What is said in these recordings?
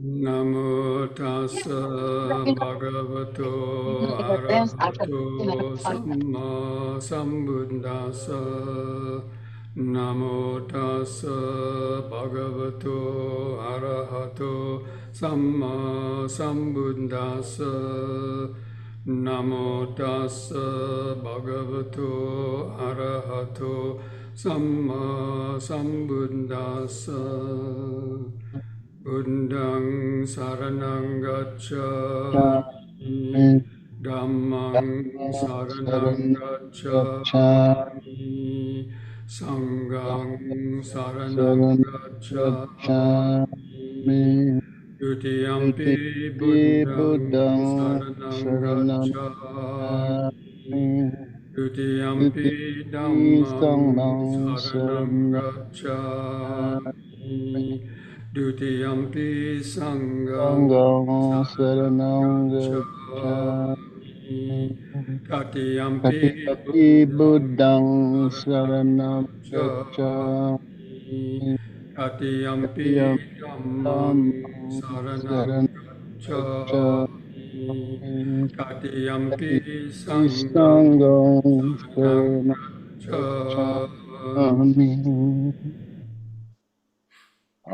Namo tassa bhagavato arahato samma sambuddhassa. Namo tassa bhagavato arahato samma sambuddhassa. Namo tassa bhagavato arahato samma sambuddhassa. Buddhang saranang gacchami, Dhammang saranang gacchami, Sanghang saranang gacchami, Dutiyampi Buddhang saranang gacchami, Dutiyampi Dhammang saranang gacchami, Dutiyampi Sangham Saranang Gacchami, Tatiyampi Tatiyampi Buddhang Saranang Saranam Gacchami, Gacchami. Tatiyampi Dhammam Dhammam Saranang Saranam Gacchami, Gacchami. Tatiyampi Sangham Sangham Saranang Saranam Gacchami. Gacchami. I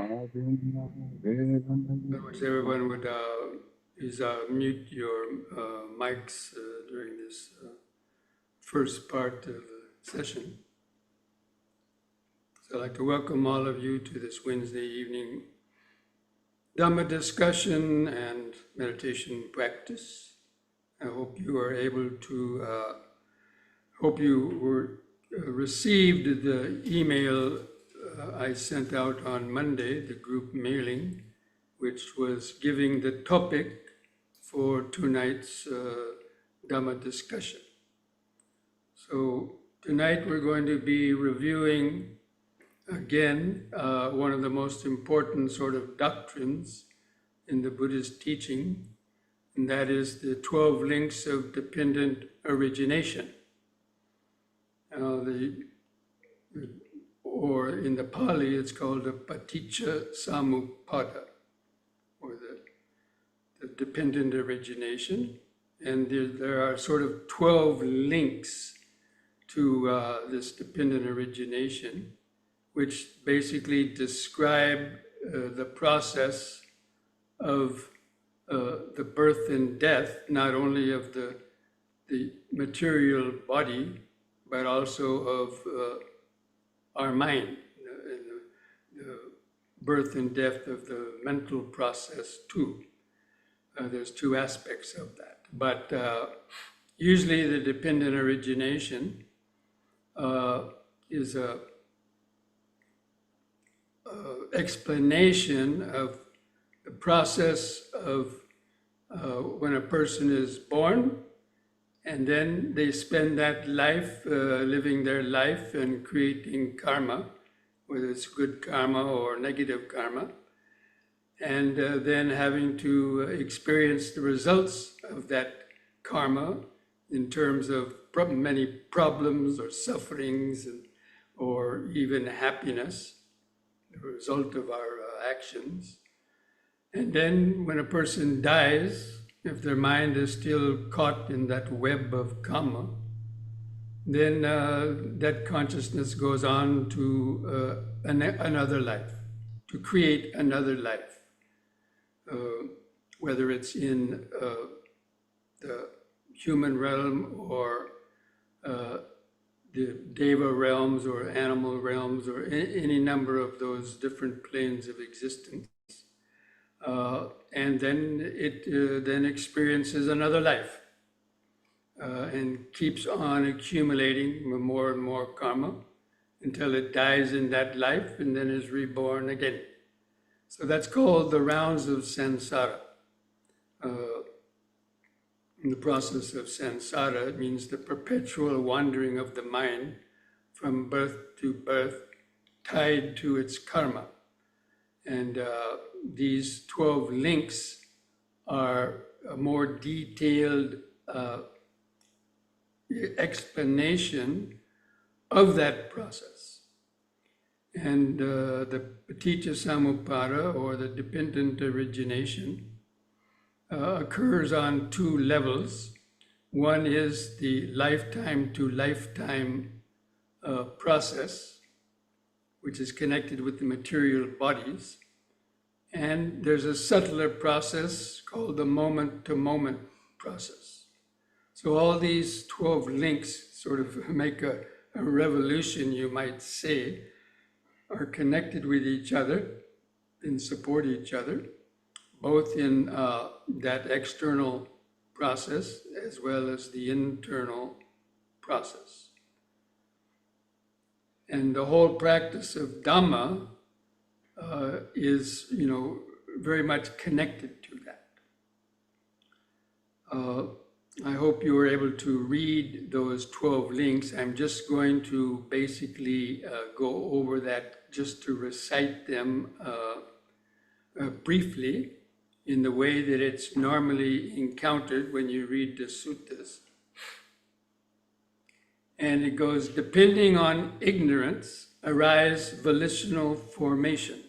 wish everyone would mute your mics during this first part of the session. So I'd like to welcome all of you to this Wednesday evening Dhamma discussion and meditation practice. I hope you are able to, hope you received the email I sent out on Monday, the group mailing, which was giving the topic for tonight's Dhamma discussion. So tonight we're going to be reviewing again one of the most important sort of doctrines in the Buddhist teaching, and that is the 12 links of dependent origination. Or in the Pali, it's called the Paticca Samuppada, or the dependent origination. And there are sort of 12 links to this dependent origination, which basically describe the process of the birth and death, not only of the material body, but also of our mind, the birth and death of the mental process too. There's two aspects of that. But usually the dependent origination is a explanation of the process of when a person is born, and then they spend that life living their life and creating karma, whether it's good karma or negative karma, and then having to experience the results of that karma in terms of many problems or sufferings or even happiness, the result of our actions. And then when a person dies, if their mind is still caught in that web of karma, then that consciousness goes on to another life, to create another life, whether it's in the human realm or the deva realms or animal realms or any number of those different planes of existence. And then it then experiences another life and keeps on accumulating more and more karma until it dies in that life and then is reborn again. So that's called the rounds of samsara. In the process of samsara, it means the perpetual wandering of the mind from birth to birth, tied to its karma. And these 12 links are a more detailed explanation of that process. And the paticca samuppada, or the dependent origination, occurs on two levels. One is the lifetime to lifetime process, which is connected with the material bodies. And there's a subtler process called the moment to moment process. So all these 12 links sort of make a revolution, you might say, are connected with each other and support each other, both in that external process as well as the internal process. And the whole practice of Dhamma is, very much connected to that. I hope you were able to read those 12 links. I'm just going to basically go over that, just to recite them briefly in the way that it's normally encountered when you read the suttas. And it goes, depending on ignorance, arise volitional formations.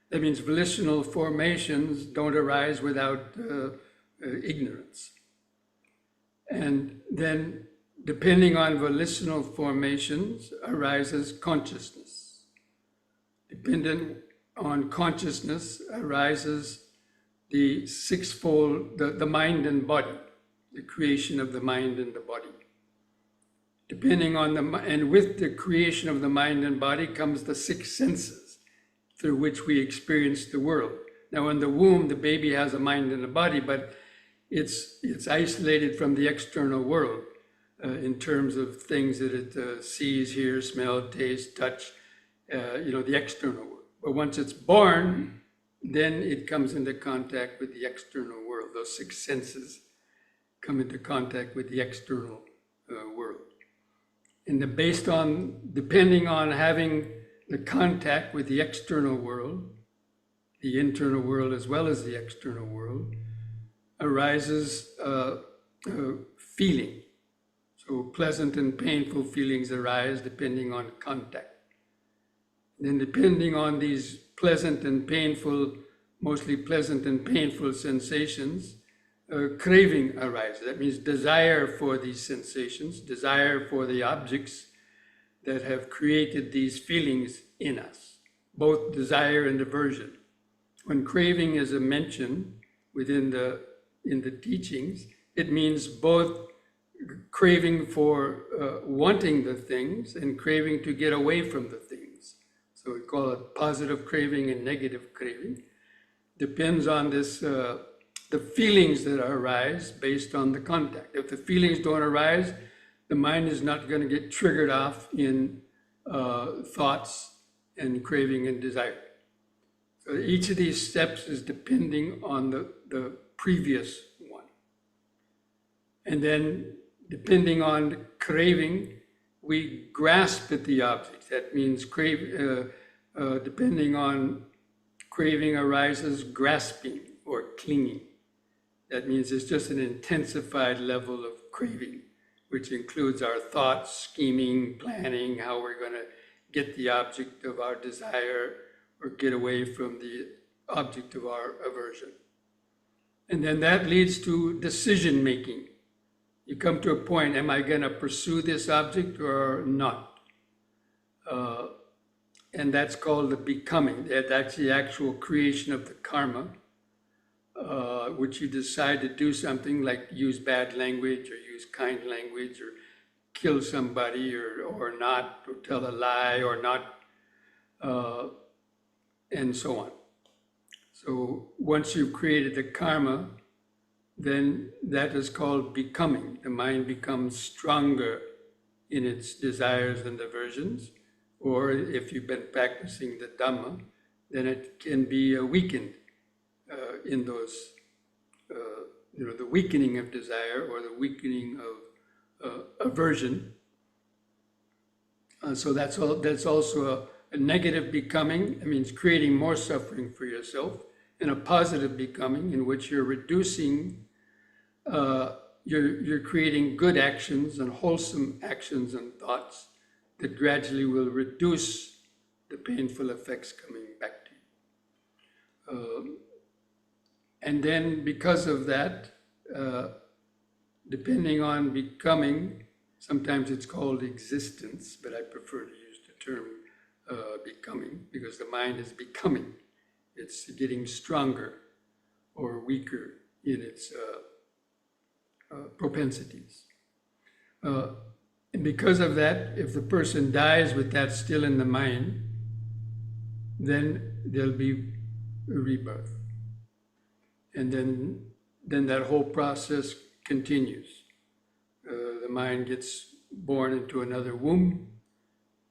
That means volitional formations don't arise without ignorance. And then, depending on volitional formations, arises consciousness. Dependent on consciousness arises the sixfold, the mind and body, the creation of the mind and the body. Depending on and with the creation of the mind and body comes the six senses through which we experience the world. Now, in the womb, the baby has a mind and a body, but it's isolated from the external world in terms of things that it sees, hears, smell, taste, touch, the external world. But once it's born, then it comes into contact with the external world. Those six senses come into contact with the external world. And depending on having the contact with the external world, the internal world as well as the external world, arises feeling. So pleasant and painful feelings arise depending on contact. Then depending on these pleasant and painful, mostly pleasant and painful sensations, craving arises. That means desire for these sensations, desire for the objects that have created these feelings in us, both desire and aversion. When craving is mentioned in the teachings, it means both craving for wanting the things and craving to get away from the things. So we call it positive craving and negative craving. Depends on this, the feelings that arise based on the contact. If the feelings don't arise, the mind is not going to get triggered off in thoughts and craving and desire. So each of these steps is depending on the previous one. And then depending on craving, we grasp at the object. That means depending on craving arises grasping or clinging. That means it's just an intensified level of craving, which includes our thoughts, scheming, planning, how we're going to get the object of our desire or get away from the object of our aversion. And then that leads to decision making. You come to a point, am I going to pursue this object or not? And that's called the becoming. That's the actual creation of the karma, which you decide to do something like use bad language or use kind language or kill somebody or not, or tell a lie or not, and so on. So once you've created the karma, then that is called becoming. The mind becomes stronger in its desires and aversions, or if you've been practicing the Dhamma, then it can be weakened in those, the weakening of desire or the weakening of aversion. So that's also a negative becoming. It means creating more suffering for yourself, and a positive becoming in which you're reducing, you're creating good actions and wholesome actions and thoughts that gradually will reduce the painful effects coming back to you. And then because of that, depending on becoming, sometimes it's called existence, but I prefer to use the term becoming, because the mind is becoming. It's getting stronger or weaker in its propensities. And because of that, if the person dies with that still in the mind, then there'll be a rebirth. And then that whole process continues. The mind gets born into another womb,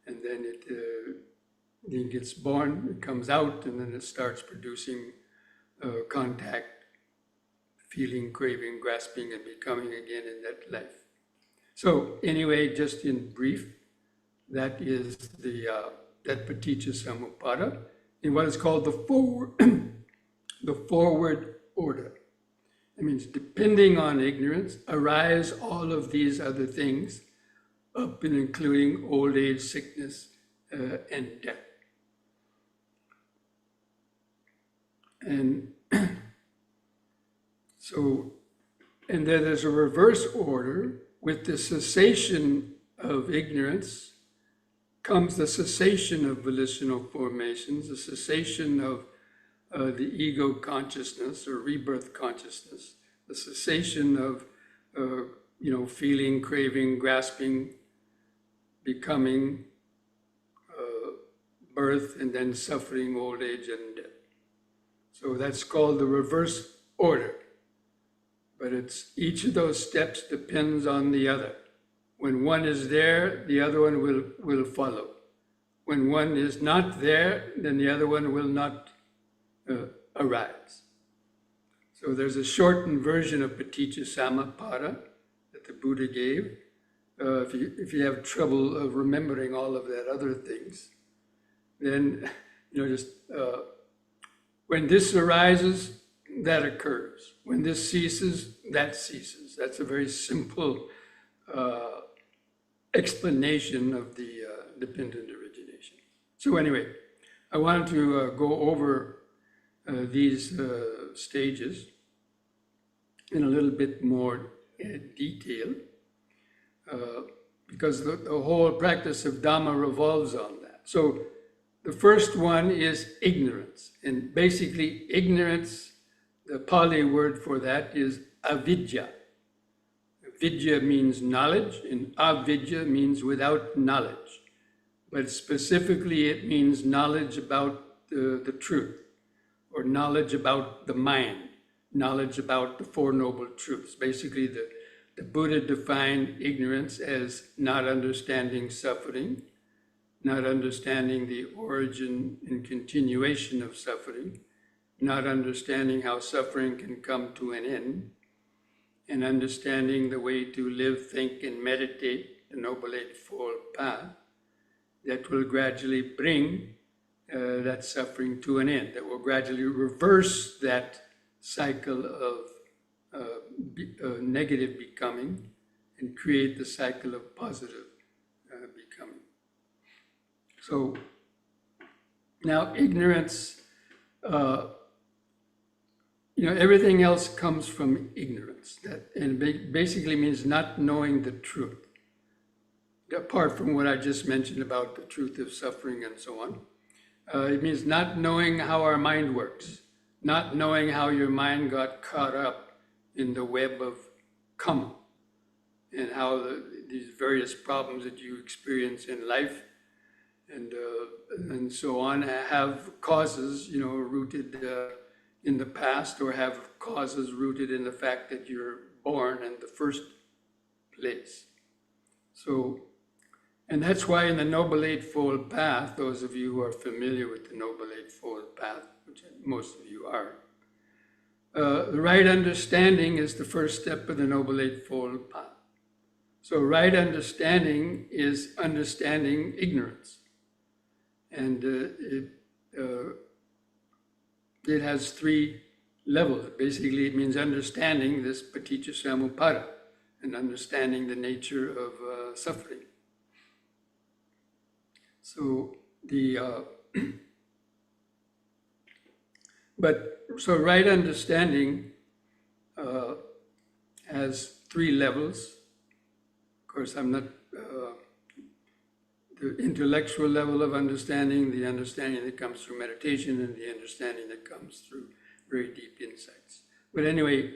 and then it gets born, it comes out, and then it starts producing contact, feeling, craving, grasping, and becoming again in that life. So anyway, just in brief, that is that paticca samuppada in what is called the forward order. It means depending on ignorance, arise all of these other things, up and including old age, sickness, and death. And so, and then there's a reverse order. With the cessation of ignorance comes the cessation of volitional formations, the cessation of the ego consciousness or rebirth consciousness, the cessation of feeling, craving, grasping, becoming, birth, and then suffering, old age, and death. So that's called the reverse order. But it's each of those steps depends on the other. When one is there, the other one will follow. When one is not there, then the other one will not arise. So there's a shortened version of paticca samuppada that the Buddha gave. If you have trouble remembering all of that other things, then when this arises, that occurs. When this ceases, that ceases. That's a very simple explanation of the dependent origination. So anyway, I wanted to go over these stages in a little bit more detail because the whole practice of Dhamma revolves on that. So the first one is ignorance. And basically ignorance, the Pali word for that is avidya. Vidya means knowledge, and avidya means without knowledge. But specifically, it means knowledge about the truth, or knowledge about the mind, knowledge about the Four Noble Truths. Basically, the Buddha defined ignorance as not understanding suffering, not understanding the origin and continuation of suffering, not understanding how suffering can come to an end, and understanding the way to live, think, and meditate the Noble Eightfold Path that will gradually bring that suffering to an end, that will gradually reverse that cycle of negative becoming and create the cycle of positive becoming. So now ignorance, everything else comes from ignorance. And basically means not knowing the truth. Apart from what I just mentioned about the truth of suffering and so on. It means not knowing how our mind works. Not knowing how your mind got caught up in the web of karma. And how these various problems that you experience in life and so on have causes, rooted in the past, or have causes rooted in the fact that you're born in the first place. So, and that's why in the Noble Eightfold Path, those of you who are familiar with the Noble Eightfold Path, which most of you are, the right understanding is the first step of the Noble Eightfold Path. So right understanding is understanding ignorance. And it has three levels. Basically, it means understanding this paticca samuppada and understanding the nature of suffering. So The but so right understanding has 3 levels. Of course, I'm not the intellectual level of understanding, the understanding that comes through meditation, and the understanding that comes through very deep insights. But anyway,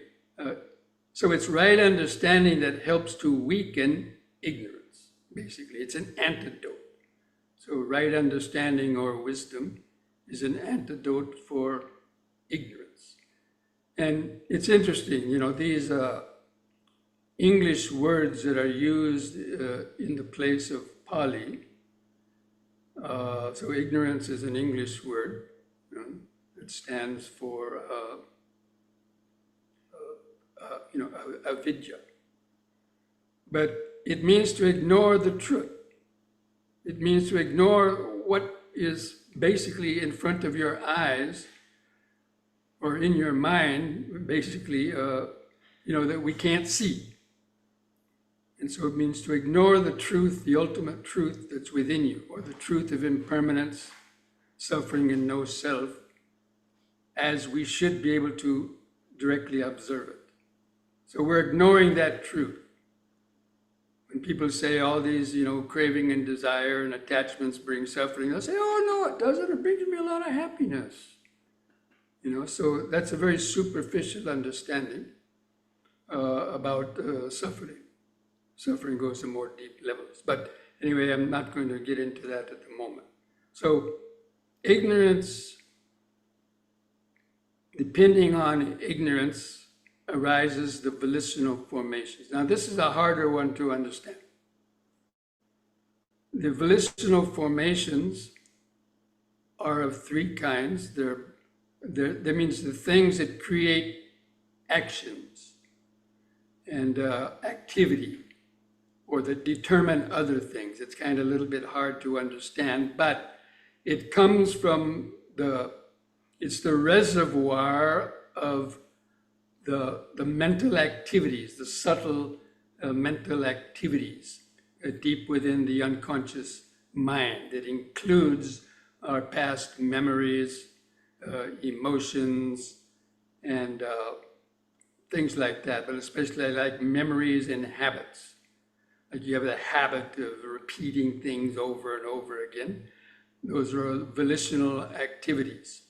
so it's right understanding that helps to weaken ignorance, basically. It's an antidote. So right understanding or wisdom is an antidote for ignorance. And it's interesting, these English words that are used in the place of Pali. So ignorance is an English word that stands for avidya. But it means to ignore the truth. It means to ignore what is basically in front of your eyes or in your mind, basically, that we can't see. And so it means to ignore the truth, the ultimate truth that's within you, or the truth of impermanence, suffering, and no self, as we should be able to directly observe it. So we're ignoring that truth. When people say all these, craving and desire and attachments bring suffering, they'll say, oh, no, it doesn't. It brings me a lot of happiness. So that's a very superficial understanding about suffering. Suffering goes to more deep levels. But anyway, I'm not going to get into that at the moment. So ignorance, depending on ignorance, arises the volitional formations. Now, this is a harder one to understand. The volitional formations are of 3 kinds. That means the things that create actions and activity, or that determine other things. It's kind of a little bit hard to understand, but it comes from it's the reservoir of the mental activities, the subtle mental activities deep within the unconscious mind that includes our past memories, emotions, and things like that, but especially like memories and habits. Like you have the habit of repeating things over and over again. Those are volitional activities.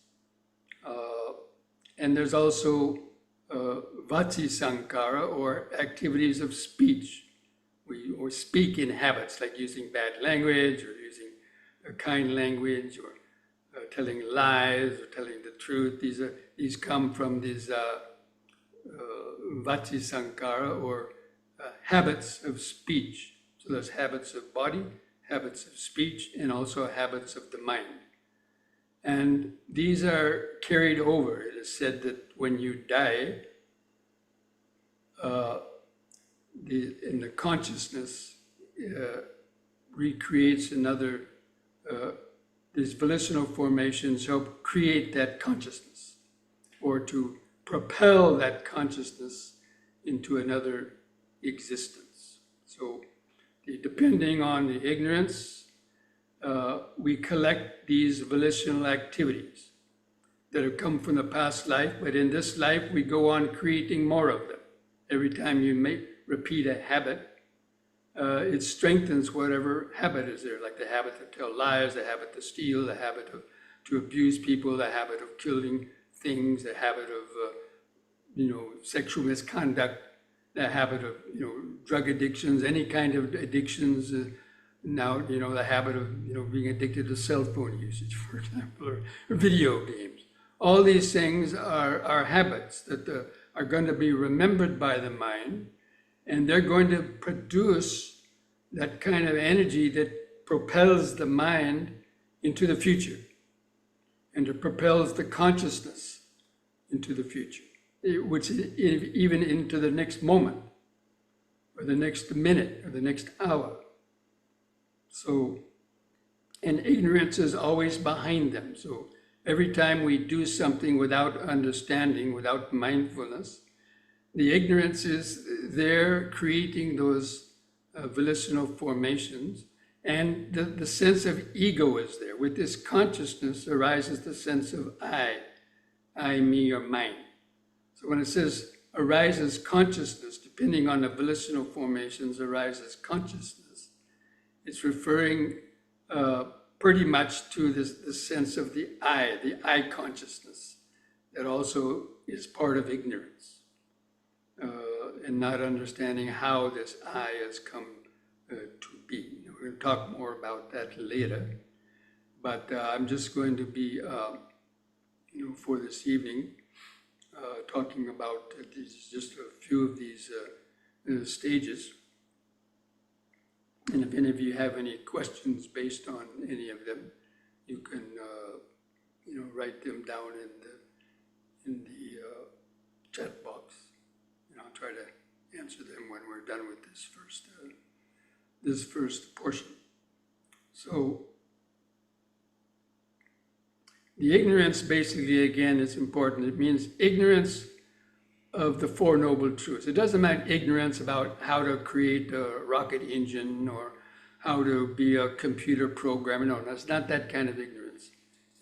And there's also vati sankara, or activities of speech. We speak in habits, like using bad language, or using kind language, or telling lies, or telling the truth. These come from these vati sankara, or habits of speech. So there's habits of body, habits of speech, and also habits of the mind. And these are carried over. It is said that when you die, in the consciousness recreates another, these volitional formations help create that consciousness, or to propel that consciousness into another existence. So depending on the ignorance, we collect these volitional activities that have come from the past life, but in this life we go on creating more of them. Every time you repeat a habit, it strengthens whatever habit is there, like the habit to tell lies, the habit to steal, the habit to abuse people, the habit of killing things, the habit of sexual misconduct, the habit of drug addictions, any kind of addictions. Now the habit of being addicted to cell phone usage, for example, or video games. All these things are habits that are going to be remembered by the mind, and they're going to produce that kind of energy that propels the mind into the future, and it propels the consciousness into the future, which even into the next moment, or the next minute, or the next hour. So, and ignorance is always behind them. So every time we do something without understanding, without mindfulness, the ignorance is there creating those volitional formations, And the sense of ego is there. With this consciousness arises the sense of I, me, or mine. So when it says arises consciousness, depending on the volitional formations, arises consciousness, it's referring pretty much to the sense of the I consciousness, that also is part of ignorance, and not understanding how this I has come to be. We're going to talk more about that later, but I'm just going to be, for this evening, talking about just a few of these stages. And if any of you have any questions based on any of them, you can, write them down in the chat box, and I'll try to answer them when we're done with this first portion. So the ignorance, basically, again, is important. It means ignorance of the Four Noble Truths. It doesn't mean ignorance about how to create a rocket engine or how to be a computer programmer. No, that's not that kind of ignorance.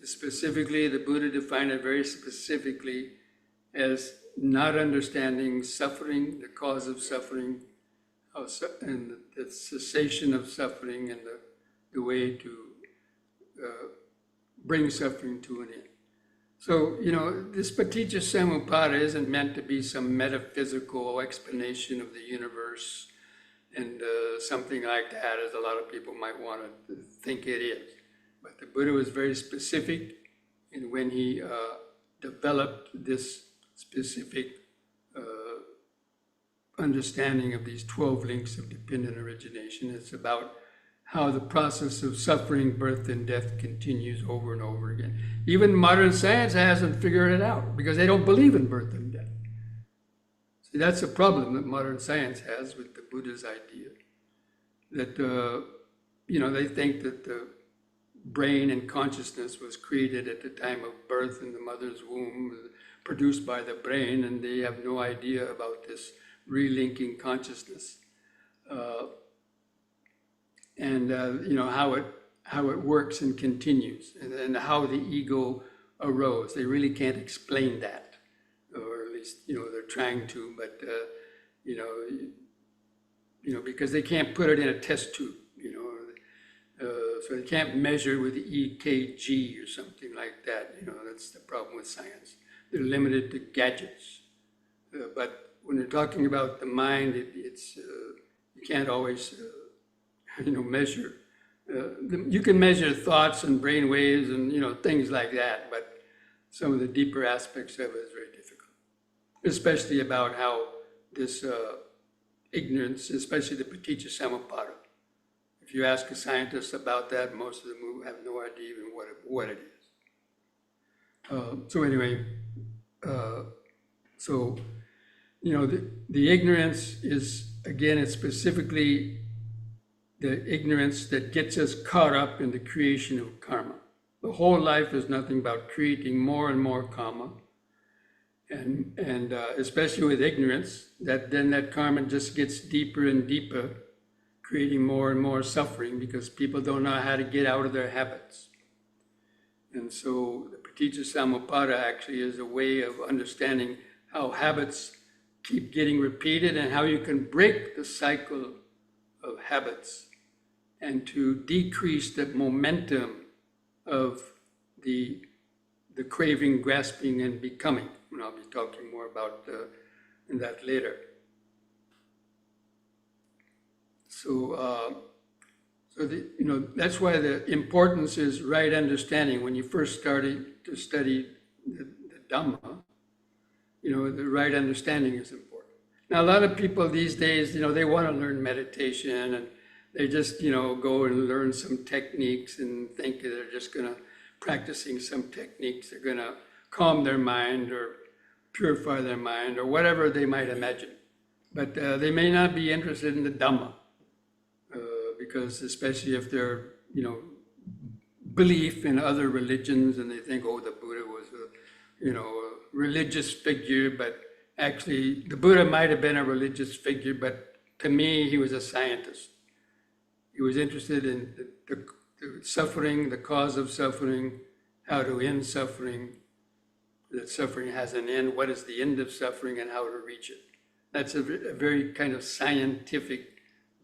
Specifically, the Buddha defined it very specifically as not understanding suffering, the cause of suffering, and the cessation of suffering, and the way to bring suffering to an end. So, this paticca samuppada isn't meant to be some metaphysical explanation of the universe and something like that, as a lot of people might want to think it is. But the Buddha was very specific in when he developed this specific understanding of these 12 links of dependent origination. It's about how the process of suffering, birth, and death continues over and over again. Even modern science hasn't figured it out because they don't believe in birth and death. See, that's a problem that modern science has with the Buddha's idea. That, they think that the brain and consciousness was created at the time of birth in the mother's womb, produced by the brain, and they have no idea about this relinking consciousness. And how it works and continues, and how the ego arose. They really can't explain that, or at least they're trying to, but because they can't put it in a test tube, so they can't measure with the EKG or something like that. That's the problem with science. They're limited to gadgets, but when they're talking about the mind, it's you can't always. Measure. You can measure thoughts and brain waves and, things like that, but some of the deeper aspects of it is very difficult, especially about how this ignorance, especially the paticca samuppada. If you ask a scientist about that, most of them have no idea even what it is. So anyway, the ignorance is, again, it's specifically the ignorance that gets us caught up in the creation of karma. The whole life is nothing but creating more and more karma, and especially with ignorance, that karma just gets deeper and deeper, creating more and more suffering because people don't know how to get out of their habits. And so the paticca samuppada actually is a way of understanding how habits keep getting repeated and how you can break the cycle of habits and to decrease the momentum of the craving, grasping, and becoming. And I'll be talking more about that later. So, that's why the importance is right understanding. When you first started to study the Dhamma, the right understanding is important. Now, a lot of people these days, they want to learn meditation, and they just, go and learn some techniques and think that they're just practicing some techniques, they're gonna calm their mind or purify their mind or whatever they might imagine. But they may not be interested in the Dhamma, because especially if they're, belief in other religions, and they think, oh, the Buddha was a religious figure, but actually the Buddha might have been a religious figure, but to me, he was a scientist. He was interested in the suffering, the cause of suffering, how to end suffering, that suffering has an end, what is the end of suffering, and how to reach it. That's a very kind of scientific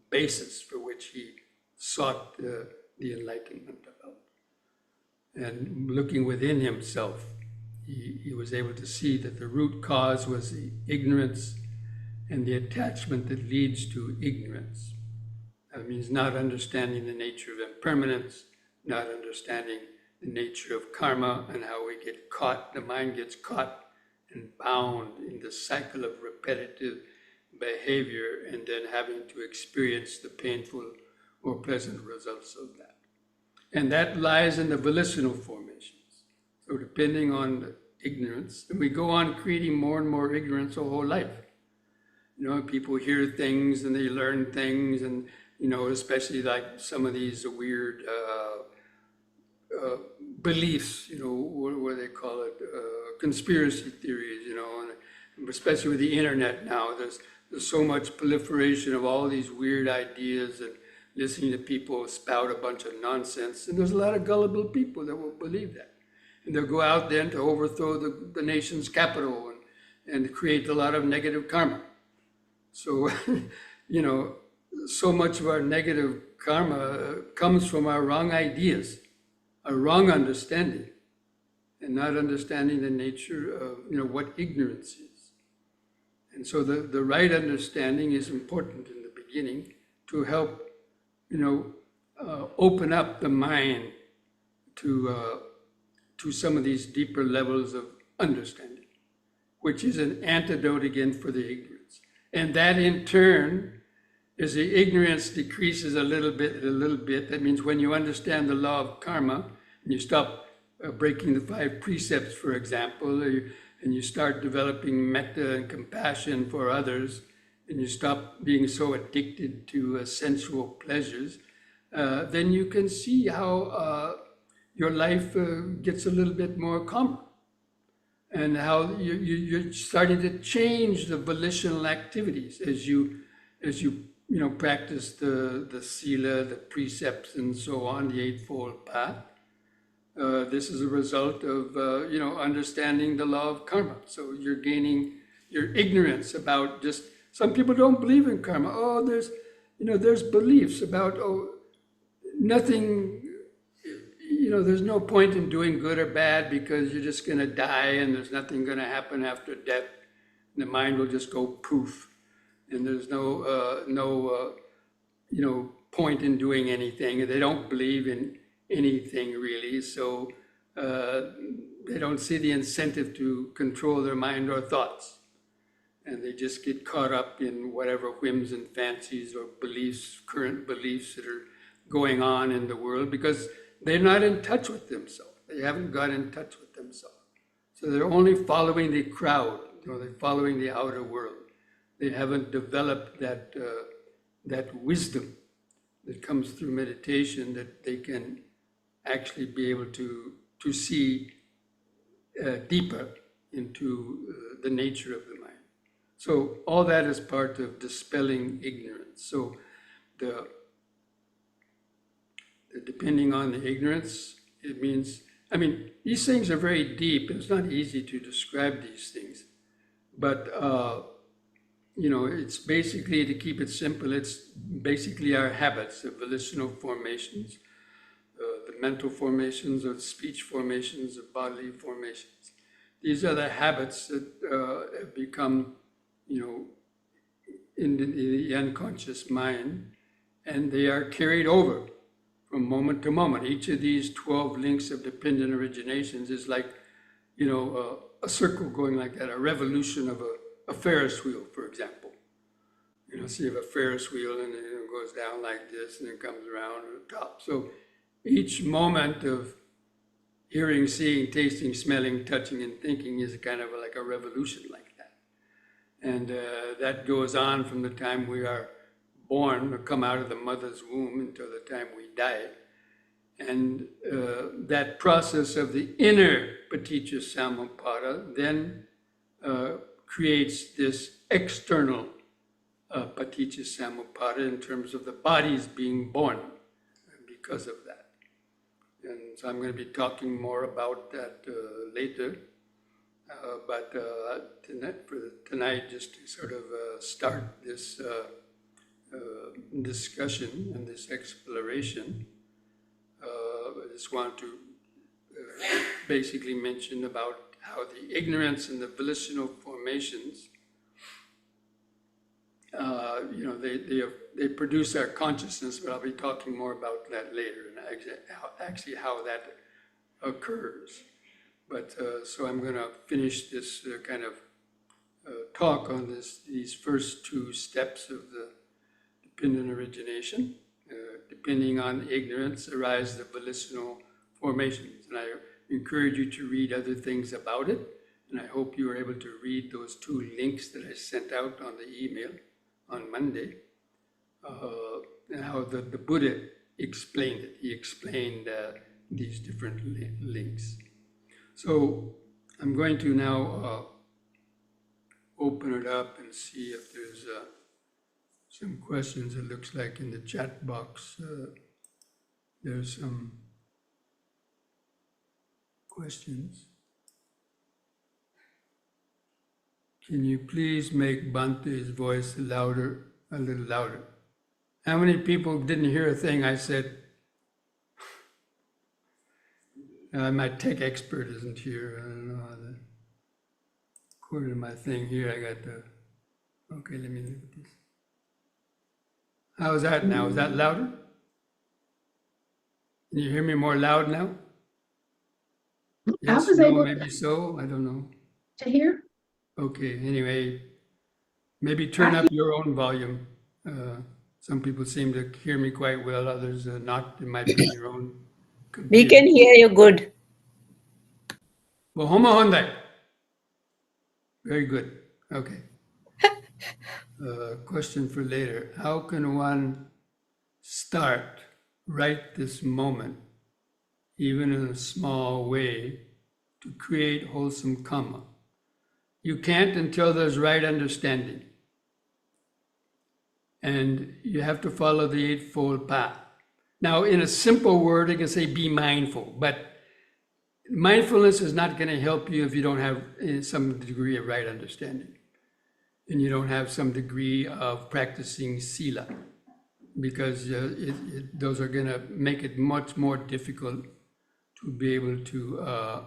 basis for which he sought the enlightenment about. And looking within himself, he was able to see that the root cause was the ignorance and the attachment that leads to ignorance. That means not understanding the nature of impermanence, not understanding the nature of karma and how we get caught, the mind gets caught and bound in the cycle of repetitive behavior and then having to experience the painful or pleasant results of that. And that lies in the volitional formations. So depending on the ignorance, and we go on creating more and more ignorance our whole life. You know, people hear things and they learn things, and, you know, especially like some of these weird beliefs, you know, what they call it, conspiracy theories, you know, and especially with the internet now, there's so much proliferation of all these weird ideas and listening to people spout a bunch of nonsense. And there's a lot of gullible people that will believe that. And they'll go out then to overthrow the nation's capital and create a lot of negative karma. So, you know, so much of our negative karma comes from our wrong ideas, our wrong understanding, and not understanding the nature of, you know, what ignorance is. And so the right understanding is important in the beginning to help, you know, open up the mind to some of these deeper levels of understanding, which is an antidote again for the ignorance. And that in turn, as the ignorance decreases a little bit, that means when you understand the law of karma and you stop breaking the 5 precepts, for example, and you start developing metta and compassion for others, and you stop being so addicted to sensual pleasures, then you can see how your life gets a little bit more calm, and how you're starting to change the volitional activities as you practice the sila, the precepts, and so on, the Eightfold Path. This is a result of understanding the law of karma. So you're gaining your ignorance about just. Some people don't believe in karma. Oh, there's beliefs about nothing. There's no point in doing good or bad because you're just going to die and there's nothing going to happen after death. And the mind will just go poof, and there's no point in doing anything. They don't believe in anything really, so they don't see the incentive to control their mind or thoughts. And they just get caught up in whatever whims and fancies or beliefs, current beliefs that are going on in the world because they're not in touch with themselves. They haven't got in touch with themselves. So they're only following the crowd, they're following the outer world. They haven't developed that wisdom that comes through meditation that they can actually be able to see deeper into the nature of the mind. So all that is part of dispelling ignorance. So depending on the ignorance, it means, these things are very deep. It's not easy to describe these things. But, it's basically, to keep it simple, it's basically our habits, the volitional formations, the mental formations, or the speech formations, the bodily formations. These are the habits that have become, in the unconscious mind, and they are carried over from moment to moment. Each of these 12 links of dependent originations is like, a circle going like that, a revolution of a Ferris wheel, for example. So you have a Ferris wheel and it goes down like this and it comes around to the top. So each moment of hearing, seeing, tasting, smelling, touching, and thinking is kind of like a revolution like that. And that goes on from the time we are born or come out of the mother's womb until the time we die. And that process of the inner paticca samuppada then creates this external paticca samuppada in terms of the bodies being born because of that. And so I'm going to be talking more about that later. But tonight, just to sort of start this discussion and this exploration, I just want to basically mention about how the ignorance and the volitional formations, they produce our consciousness, but I'll be talking more about that later and actually how that occurs. But so I'm going to finish this kind of talk on these first two steps of the dependent origination. Depending on ignorance arise the volitional formations. And I encourage you to read other things about it. And I hope you were able to read those two links that I sent out on the email on Monday, and how the Buddha explained it. He explained these different links. So I'm going to now open it up and see if there's some questions. It looks like in the chat box there's some questions. Can you please make Bhante's voice louder, a little louder? How many people didn't hear a thing I said? My tech expert isn't here. I don't know how to, according to my thing here, I got the, okay, let me look at this. How's that now? Is that louder? Can you hear me more loud now? Yes, I was no, able maybe so, I don't know. to hear. Okay, anyway, maybe turn up your own volume. Some people seem to hear me quite well, others not. It might be your own computer. We can hear you good. Well, Homo Hyundai. Very good. Okay. Question for later. How can one start right this moment, even in a small way, to create wholesome karma? You can't until there's right understanding. And you have to follow the Eightfold Path. Now, in a simple word, I can say be mindful, but mindfulness is not going to help you if you don't have some degree of right understanding. And you don't have some degree of practicing sila, because those are going to make it much more difficult to be able to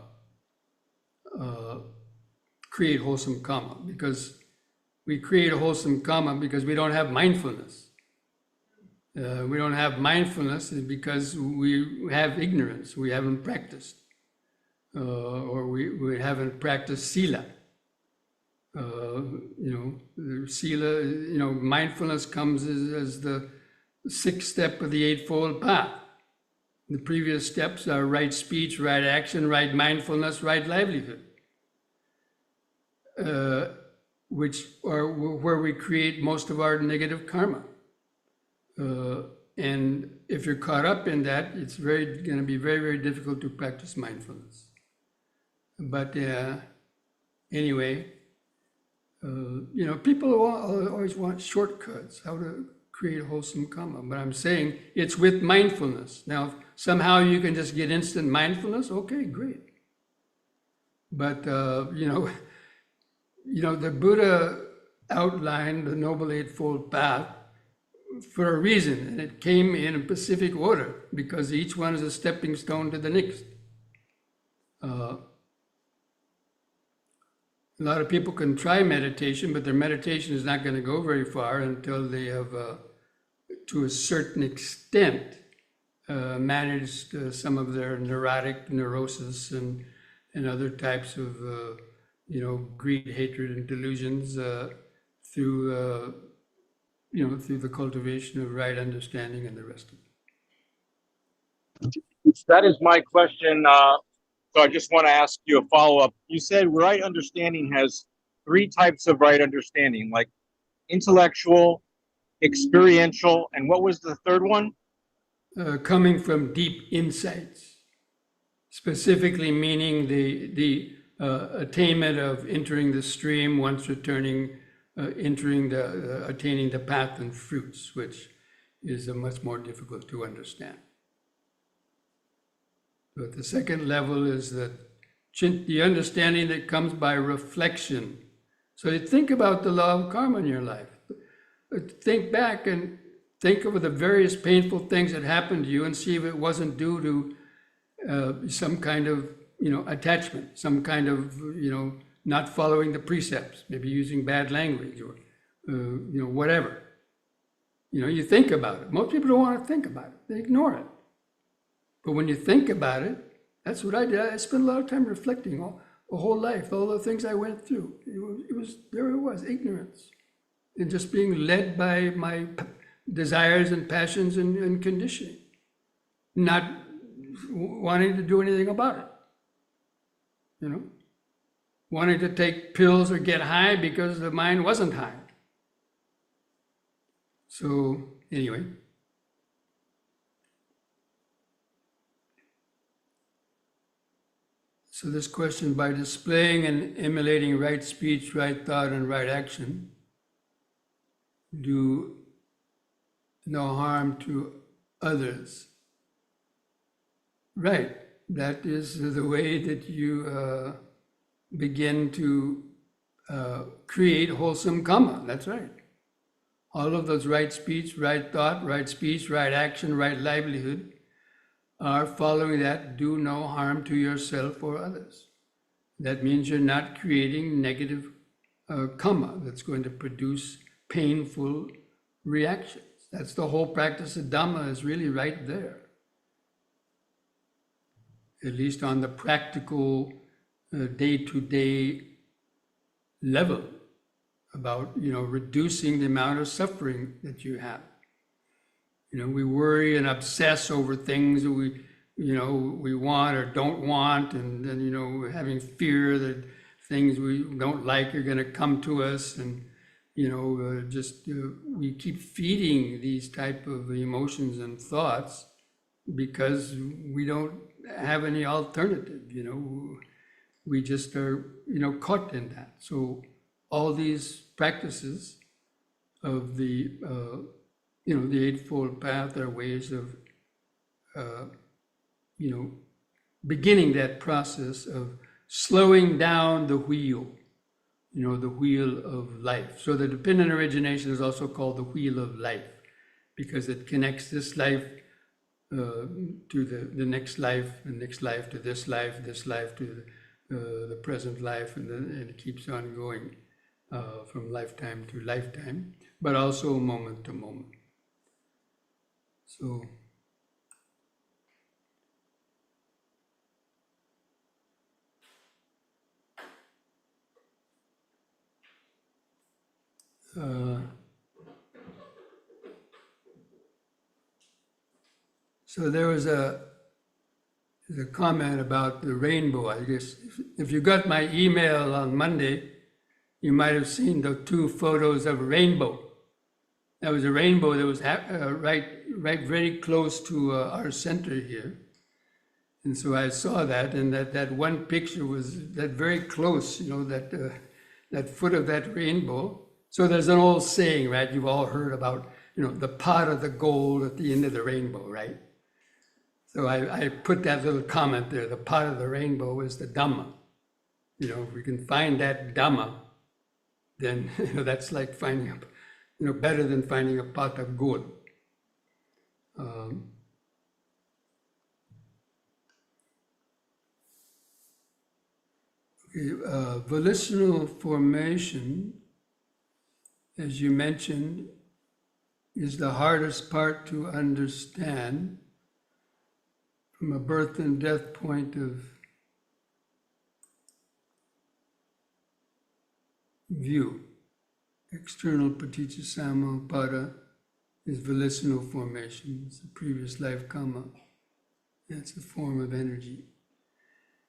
create wholesome karma, because we create a wholesome karma because we don't have mindfulness. We don't have mindfulness because we have ignorance. We haven't practiced, or we haven't practiced sila. Sila, mindfulness comes as the sixth step of the Eightfold Path. The previous steps are right speech, right action, right mindfulness, right livelihood, which are where we create most of our negative karma. And if you're caught up in that, it's going to be very, very difficult to practice mindfulness. But anyway, people always want shortcuts, how to create wholesome karma. But I'm saying it's with mindfulness. Now, if somehow you can just get instant mindfulness, okay, great. But, the Buddha outlined the Noble Eightfold Path for a reason, and it came in a specific order, because each one is a stepping stone to the next. A lot of people can try meditation, but their meditation is not going to go very far until they have, to a certain extent, managed some of their neurosis and other types of, greed, hatred, and delusions through the cultivation of right understanding and the rest of it. That is my question. So I just want to ask you a follow-up. You said right understanding has three types of right understanding, like intellectual, experiential, and what was the third one? Coming from deep insights, specifically meaning the attainment of entering the stream once returning attaining the path and fruits, which is much more difficult to understand. But the second level is the understanding that comes by reflection. So you think about the law of karma in your life. Think back and think of the various painful things that happened to you and see if it wasn't due to some kind of, attachment, some kind of, not following the precepts, maybe using bad language or, whatever. You think about it. Most people don't want to think about it. They ignore it. But when you think about it, that's what I did. I spent a lot of time reflecting a whole life, all the things I went through. There it was, ignorance. And just being led by my desires and passions and conditioning. Not wanting to do anything about it. Wanting to take pills or get high because the mind wasn't high. So, anyway. So this question, by displaying and emulating right speech, right thought, and right action, do no harm to others. Right, that is the way that you begin to create wholesome karma, that's right. All of those right speech, right thought, right speech, right action, right livelihood are following that, do no harm to yourself or others. That means you're not creating negative karma that's going to produce painful reactions. That's the whole practice of Dhamma, is really right there. At least on the practical day-to-day level, about reducing the amount of suffering that you have. We worry and obsess over things that we want or don't want, and then having fear that things we don't like are going to come to us, and we keep feeding these type of emotions and thoughts because we don't have any alternative. We just are caught in that. So all these practices of the the Eightfold Path are ways of beginning that process of slowing down the wheel, the wheel of life. So the dependent origination is also called the wheel of life, because it connects this life to the next life, the next life to this life to the present life, and it keeps on going from lifetime to lifetime, but also moment to moment. So, so there was a comment about the rainbow. I guess if you got my email on Monday, you might have seen the two photos of a rainbow. That was a rainbow that was right very close to our center here. And so I saw that, and that one picture was that very close, that foot of that rainbow. So there's an old saying, right? You've all heard about, the pot of the gold at the end of the rainbow, right? So I put that little comment there. The pot of the rainbow is the Dhamma. If we can find that Dhamma, then that's like finding better than finding a pot of gold. Volitional formation, as you mentioned, is the hardest part to understand from a birth and death point of view. External paticca samuppada is volitional formation. It's a previous life karma. That's a form of energy.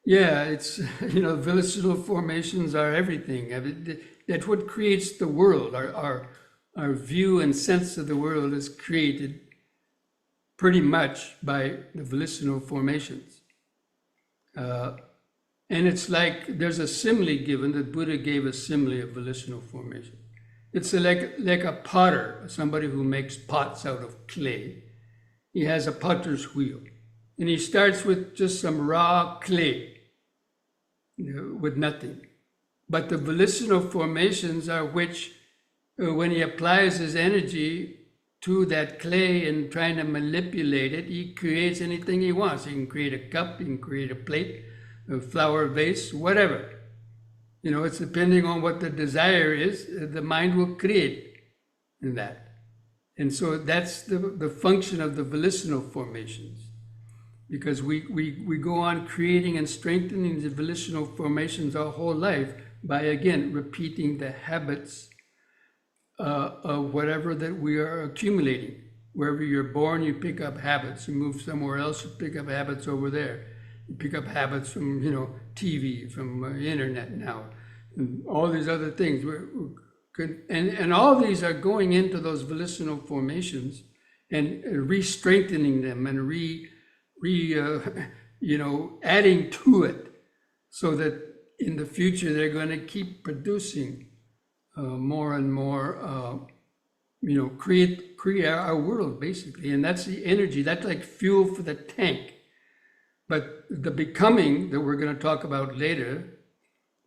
Yeah, it's, volitional formations are everything. That's what creates the world. Our view and sense of the world is created pretty much by the volitional formations. And it's like there's a simile given, that Buddha gave a simile of volitional formation. It's like a potter, somebody who makes pots out of clay. He has a potter's wheel, and he starts with just some raw clay, with nothing. But the volitional formations are which, when he applies his energy to that clay and trying to manipulate it, he creates anything he wants. He can create a cup, he can create a plate, a flower vase, whatever. It's depending on what the desire is, the mind will create in that. And so that's the function of the volitional formations. Because we go on creating and strengthening the volitional formations our whole life by, again, repeating the habits of whatever that we are accumulating. Wherever you're born, you pick up habits. You move somewhere else, you pick up habits over there. You pick up habits from, TV, from internet now, and all these other things. And all these are going into those volitional formations and re-strengthening them and adding to it, so that in the future they're going to keep producing more and more, create our world, basically. And that's the energy, that's like fuel for the tank. But the becoming that we're going to talk about later,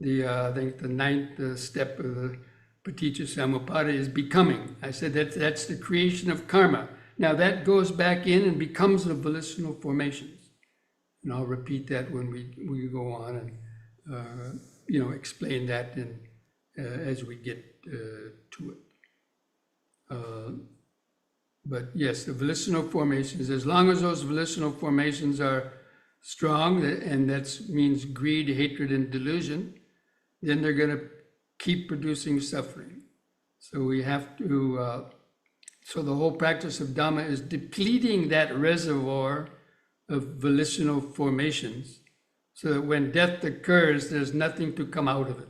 I think the ninth step of the Paticca Samuppada is becoming. I said that's the creation of karma. Now that goes back in and becomes the volitional formations. And I'll repeat that when we go on and, explain that as we get to it. But yes, the volitional formations, as long as those volitional formations are strong, and that means greed, hatred, and delusion, then they're going to keep producing suffering. So we have to, so the whole practice of Dhamma is depleting that reservoir of volitional formations, so that when death occurs, there's nothing to come out of it.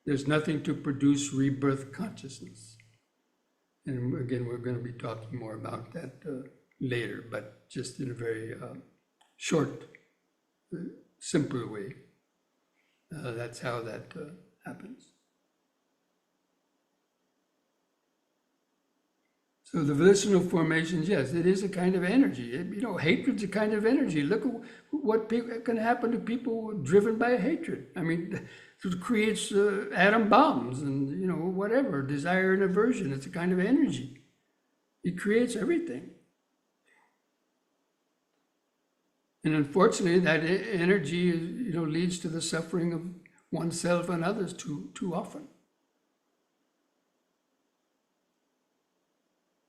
There's nothing to produce rebirth consciousness. And again, we're going to be talking more about that later, but just in a very short, simpler way. That's how that happens. So the volitional formations, yes, it is a kind of energy. Hatred's a kind of energy. Look at what can happen to people driven by hatred. I mean, it creates atom bombs and, whatever, desire and aversion. It's a kind of energy. It creates everything. And unfortunately, that energy, leads to the suffering of oneself and others too often.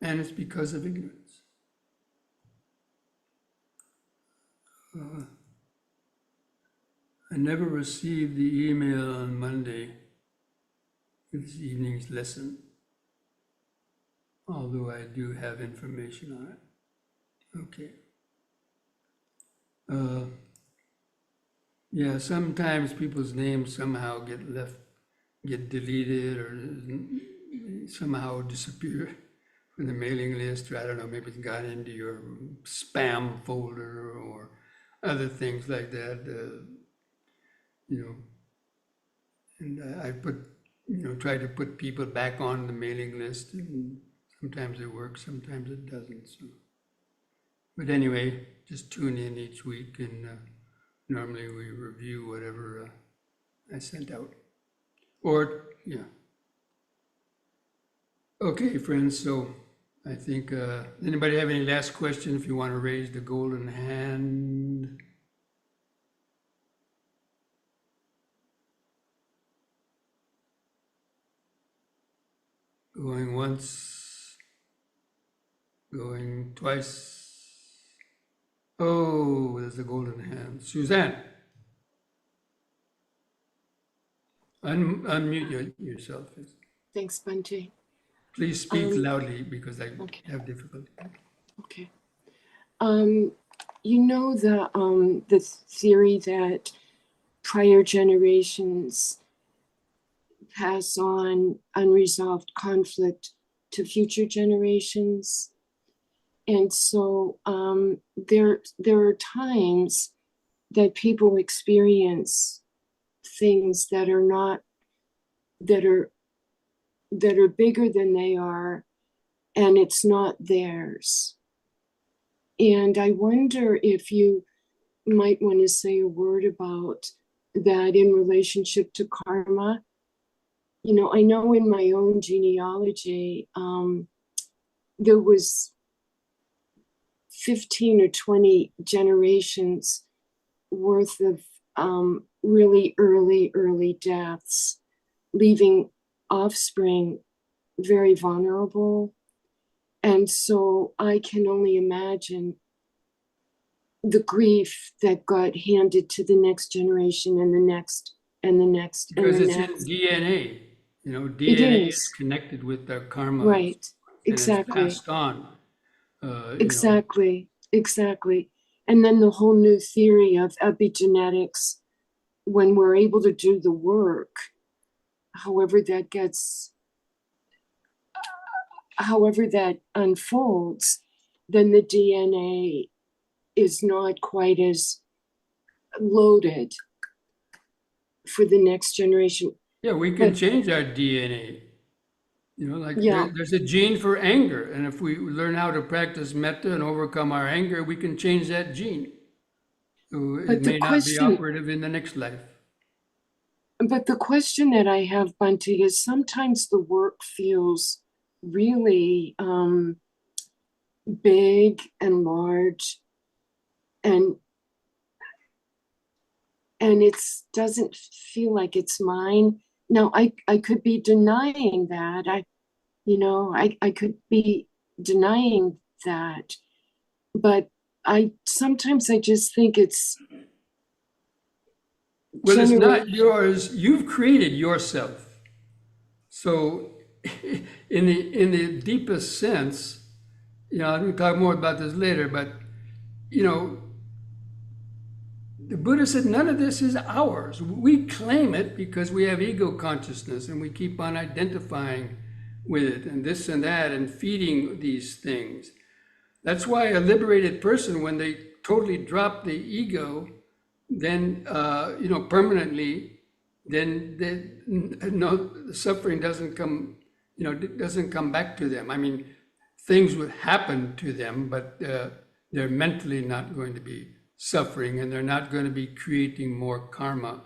And it's because of ignorance. I never received the email on Monday with this evening's lesson, although I do have information on it. Okay. Yeah, sometimes people's names somehow get deleted or somehow disappear from the mailing list, or I don't know, maybe it's got into your spam folder or other things like that, and I try to put people back on the mailing list, and sometimes it works, sometimes it doesn't. So. But anyway, just tune in each week, and normally we review whatever I sent out. Or, yeah. Okay, friends, so I think, anybody have any last question? If you want to raise the golden hand. Going once, going twice. Oh, there's a golden hand. Suzanne. Unmute yourself. Thanks, Bhante. Please speak loudly because I have difficulty. Okay. The theory that prior generations pass on unresolved conflict to future generations. And so there are times that people experience things that are that are bigger than they are, and it's not theirs. And I wonder if you might want to say a word about that in relationship to karma. You know, I know in my own genealogy, there was 15 or 20 generations worth of really early deaths, leaving offspring very vulnerable. And so I can only imagine the grief that got handed to the next generation and the next and the next and Because the it's in next. DNA. It DNA is is, connected with their karma. right, And it's exactly, passed on. exactly, exactly. And then the whole new theory of epigenetics, when we're able to do the work, however that unfolds, then the DNA is not quite as loaded for the next generation. Yeah, we can But change our DNA. Like yeah, there's a gene for anger. And if we learn how to practice metta and overcome our anger, we can change that gene. So it but the may not be question, operative in the next life. that I have, Bhante, is sometimes the work feels really big and large, and it doesn't feel like it's mine. Now I could be denying that. I could be denying that, but sometimes I just think it's Well, it's generate. not yours. You've created yourself. So in the deepest sense, I'll talk more about this later, but the Buddha said none of this is ours. We claim it because we have ego consciousness and we keep on identifying with it and this and that and feeding these things. That's why a liberated person, when they totally drop the ego, then permanently, then the suffering doesn't come back to them. I mean, things would happen to them, but they're mentally not going to be suffering, and they're not going to be creating more karma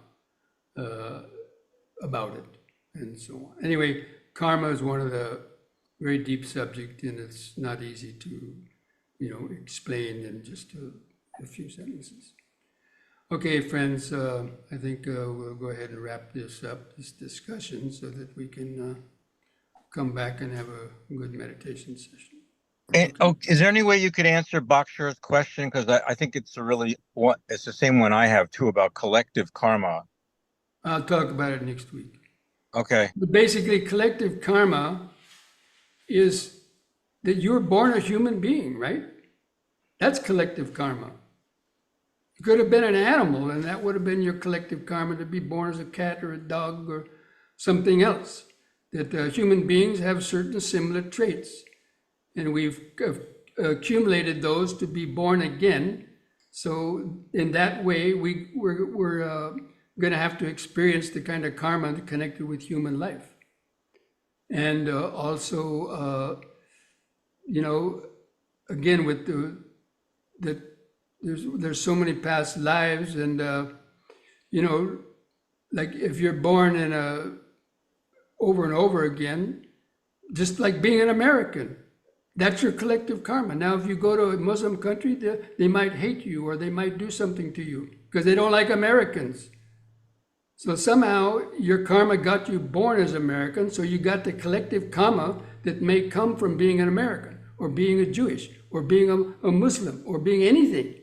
about it, and so on. Anyway, karma is one of the very deep subject, and it's not easy to explain in just a few sentences. Okay, friends, I think we'll go ahead and wrap this up, this discussion, so that we can come back and have a good meditation session. Is there any way you could answer Bakshir's question? Because I think it's it's the same one I have too, about collective karma. I'll talk about it next week. Okay. But basically, collective karma is that you're born a human being, right? That's collective karma. You could have been an animal, and that would have been your collective karma, to be born as a cat or a dog or something else. That human beings have certain similar traits. And we've accumulated those to be born again. So in that way, we're going to have to experience the kind of karma connected with human life. And also, again, with there's so many past lives, and like if you're born in over and over again, just like being an American. That's your collective karma. Now, if you go to a Muslim country, they might hate you, or they might do something to you because they don't like Americans. So somehow your karma got you born as American, so you got the collective karma that may come from being an American, or being a Jewish, or being a Muslim, or being anything.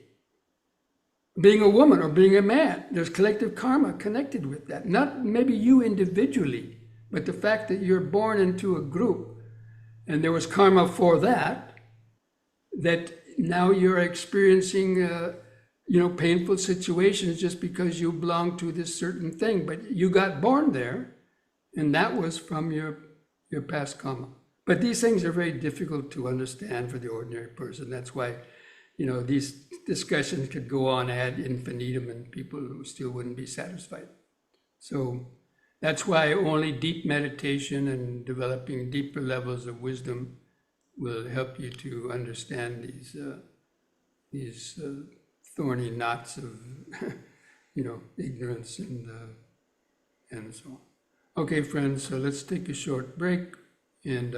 Being a woman or being a man. There's collective karma connected with that. Not maybe you individually, but the fact that you're born into a group and there was karma for that now you're experiencing, painful situations just because you belong to this certain thing, but you got born there, and that was from your past karma. But these things are very difficult to understand for the ordinary person. That's why, these discussions could go on ad infinitum, and people still wouldn't be satisfied. So That's why only deep meditation and developing deeper levels of wisdom will help you to understand these thorny knots of, ignorance and so on. Okay, friends, so let's take a short break and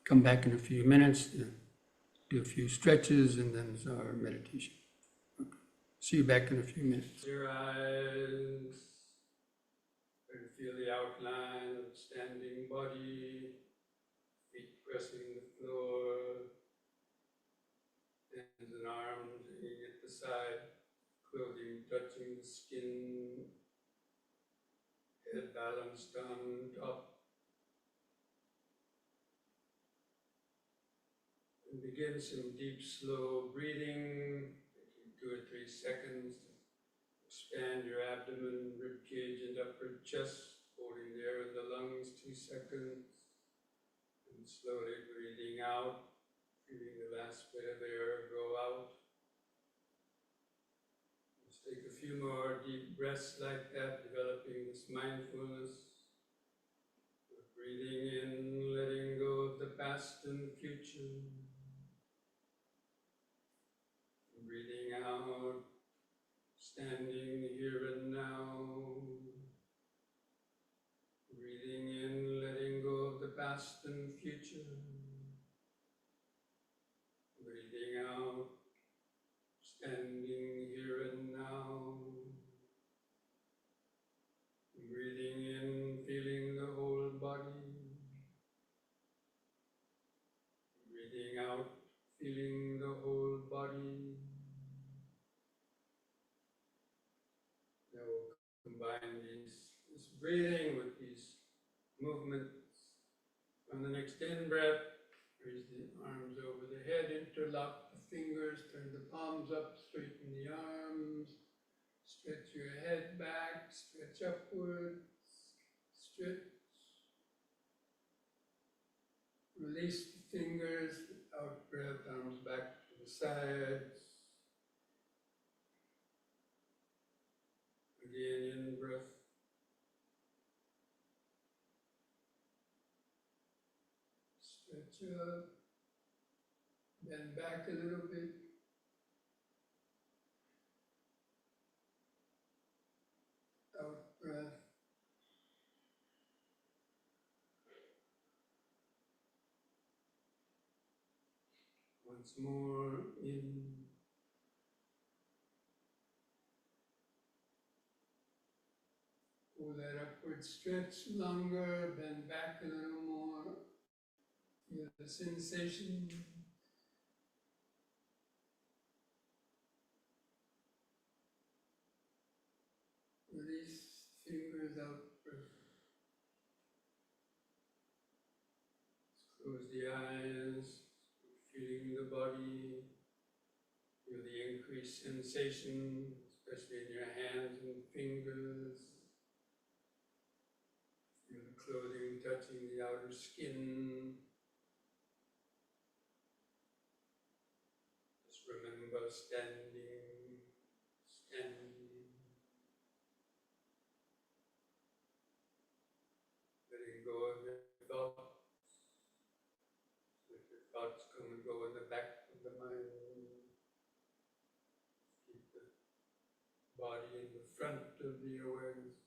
come back in a few minutes to do a few stretches and then our meditation. Okay. See you back in a few minutes. Your eyes, and feel the outline of the standing body, feet pressing the floor, hands and arms hanging at the side, clothing touching the skin, head balanced on top. And begin some deep, slow breathing, taking 2 or 3 seconds to expand your abdomen, rib cage, and upper chest, holding the air in the lungs 2 seconds, and slowly breathing out, feeling the last bit of air go out. Let's take a few more deep breaths like that, developing this mindfulness. Breathing in, letting go of the past and future. Breathing out, standing here and now. Breathing in, letting go of the past and future. Breathing out, standing here and now. Breathing in, feeling the whole body. Breathing out, feeling the whole body. Now we'll combine this breathing with these movements. On the next in-breath, raise the arms over the head, interlock the fingers, turn the palms up, straighten the arms, stretch your head back, stretch upwards, stretch. Release the fingers, out breath, arms back to the sides. Again, in-breath. Stretch up, bend back a little bit. Out breath. Once more, in. Pull that upward stretch longer, bend back a little more. Feel the sensation. Release fingers out. Close the eyes, feeling the body. Feel the increased sensation, especially in your hands and fingers. Feel the clothing touching the outer skin. Just remember standing, letting go of your thoughts. Let your thoughts come and go in the back of the mind. Keep the body in the front of the awareness.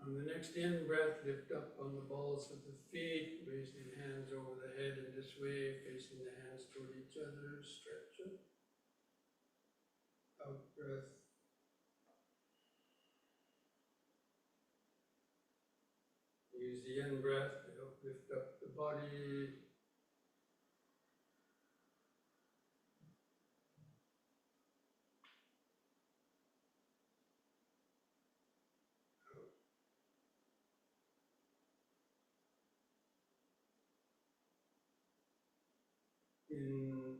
On the next in-breath, lift up on the balls of the feet, raising hands over the head in this way, facing the hands toward each other, stretch up. Out breath. Use the in-breath to help lift up the body. In.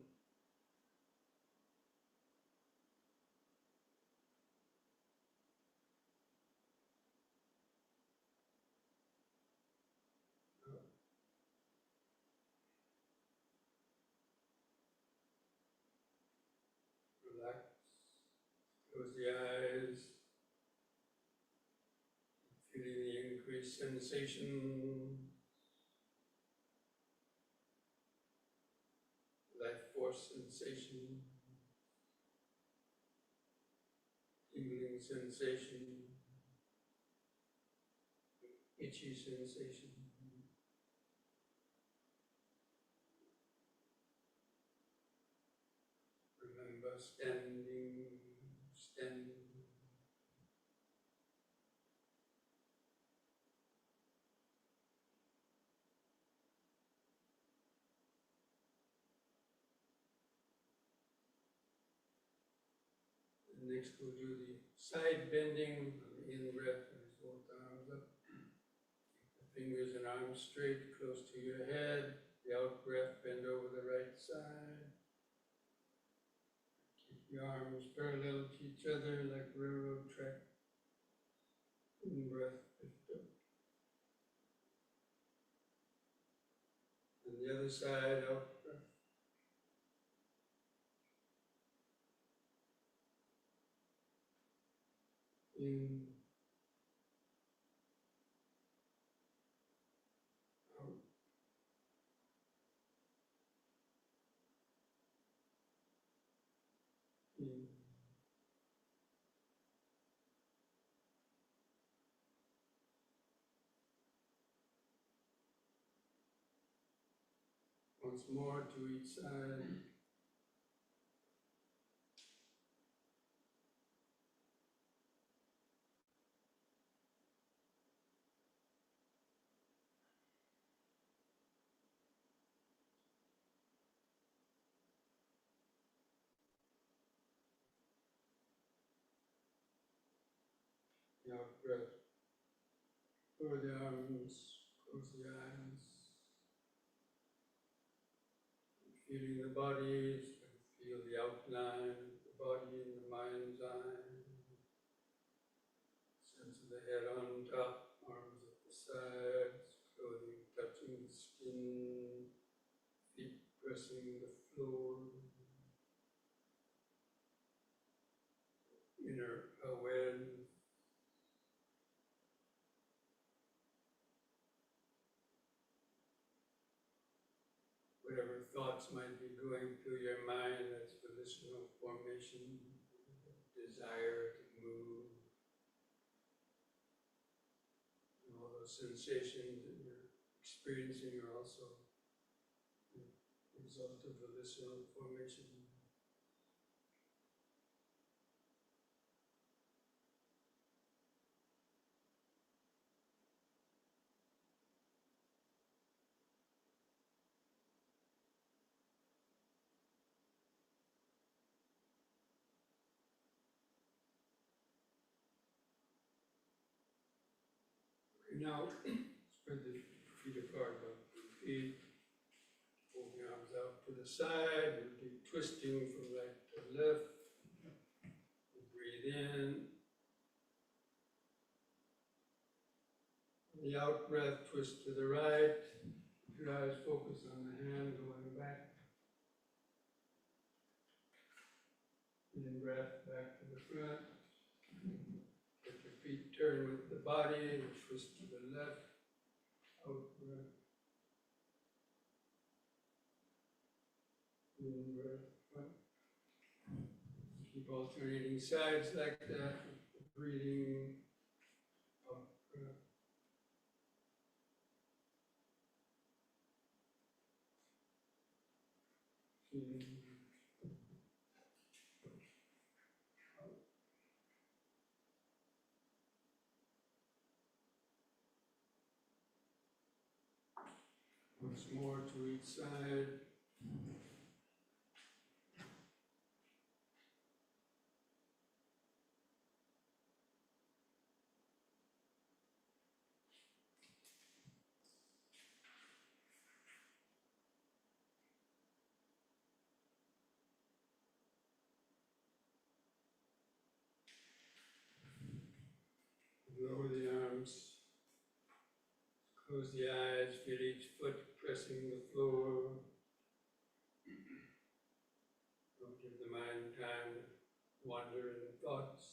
Relax. close the eyes, feeling the increased sensation, life force sensation, tingling sensation, itchy sensation. Remember standing. And next we'll do the side bending, in breath, and hold the arms up. Keep the fingers and arms straight, close to your head. The out breath, bend over the right side. Keep your arms parallel to each other like railroad track. In breath, lift up. And the other side, out breath. In, out. In. Once more to each side. The out breath. Lower the arms, close the eyes. Feeling the body, feel the outline of the body in the mind's eye. Sense of the head on top, arms at the sides, clothing touching the skin, feet pressing the floor. Inner awareness. Whatever thoughts might be going through your mind, that's volitional formation, desire to move, and all those sensations that you're experiencing are also a result of volitional formation. Now, spread the feet apart, about 3 feet. Pull the arms out to the side. We'll do twisting from right to left. Breathe in. The out breath, twist to the right. Your eyes focus on the hand going back. In breath, back to the front. Let your feet turn with the body and twist to the left. Out breath. In breath, front. Keep alternating sides like that. Breathing. Out breath. In. Once more to each side. Lower the arms. Close the eyes, feel each foot pressing the floor. Don't give the mind time to wandering thoughts.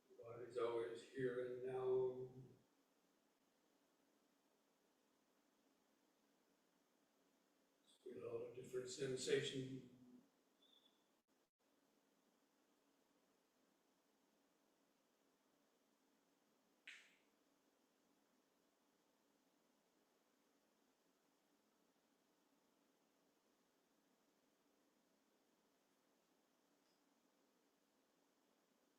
The body's always here and now. Feel all the different sensations.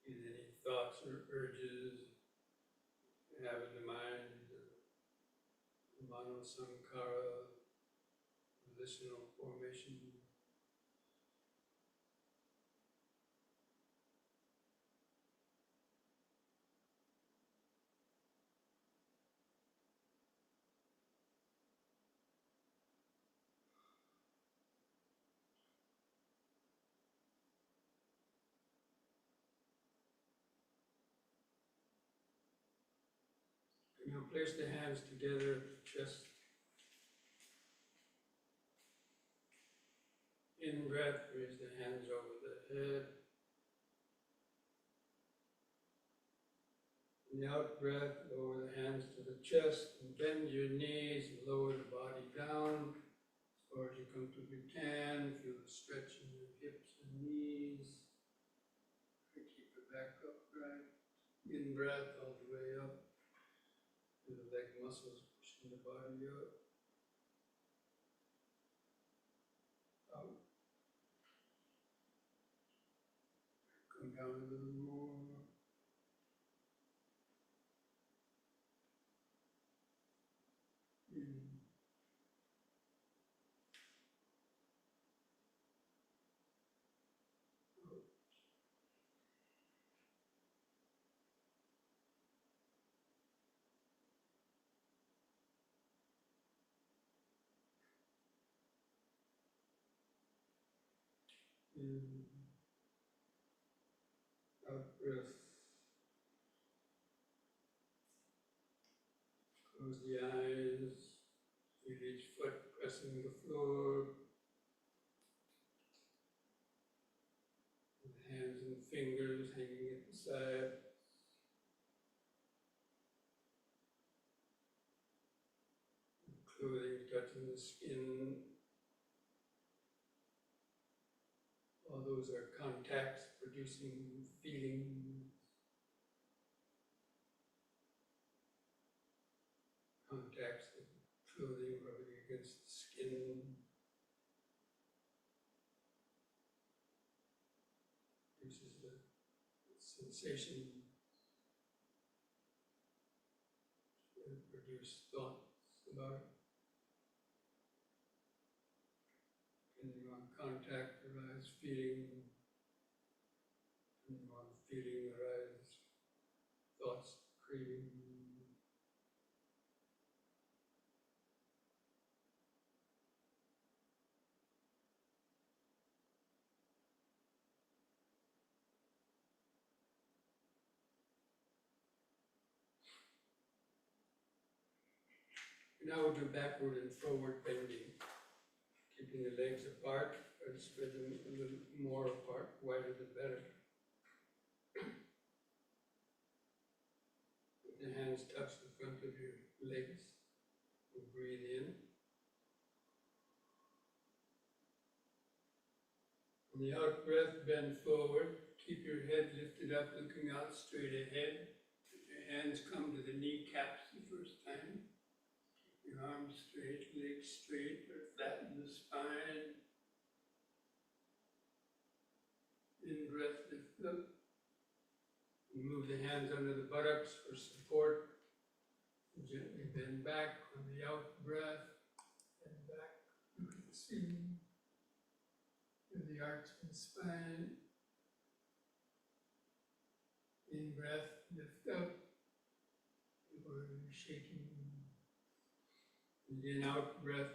And any thoughts or urges you have in the mind, mano sankara, volitional formation. Now place the hands together at the chest. In breath, raise the hands over the head. In the out breath, lower the hands to the chest and bend your knees and lower the body down as far as you comfortably can. Feel the stretch in your hips and knees. Keep the back upright. In breath, all the way up. Feel the leg muscles pushing the body up. Out. Come down a little more. In. Out. In. Out breath. Close the eyes. Feel each foot pressing the floor. With hands and fingers hanging at the side. Clothing touching the skin. All those are contacts producing feelings. Contacts of clothing rubbing against the skin. Produces the sensation. And produce thoughts about it. Depending on contact, arise feeling. Depending on feeling, arise thoughts, craving. Now we'll do backward and forward bending, keeping the legs apart, but spread them a little more apart, wider the better. Let the hands touch the front of your legs. We'll breathe in. On the out breath, bend forward. Keep your head lifted up, looking out straight ahead. Let your hands come to the kneecaps the first time. Your arms straight, legs straight, but flatten the spine. In breath, lift up. Move the hands under the buttocks for support. Gently bend back on the out breath. Bend back, look at the ceiling. Feel the arch of the spine. In breath, lift up. Or shaking. And in out breath,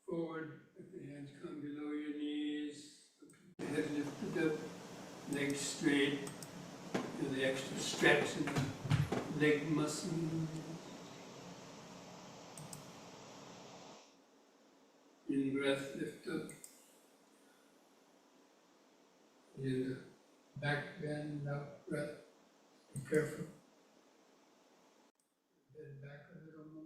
forward. Let the hands come below your knees. The head lifted up, legs straight. Feel the extra stretch in the leg muscle. In breath, lift up. And bend, out breath. Be careful. Bend back a little more.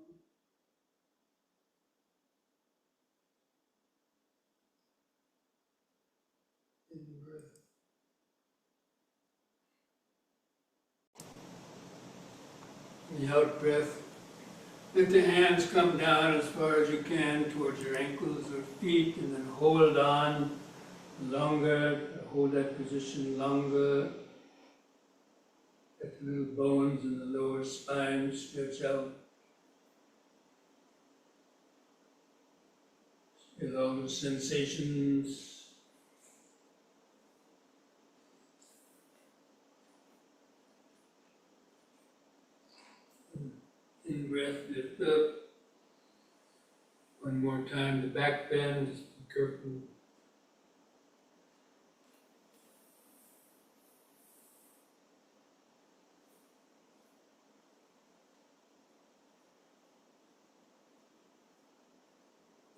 In breath. The out breath. Let the hands come down as far as you can towards your ankles or feet, and then hold on longer, hold that position longer. Let the little bones in the lower spine stretch out. Feel all the sensations. In breath, lift up. One more time, the back bend, just be careful.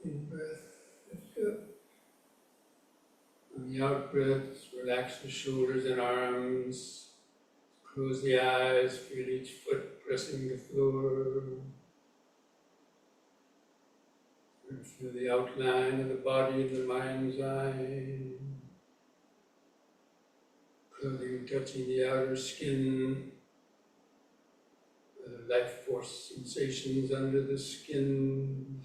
In breath, lift up. On the out breath, relax the shoulders and arms. Close the eyes, feel each foot pressing the floor. And feel the outline of the body in the mind's eye. Clothing touching the outer skin. Life force sensations under the skin.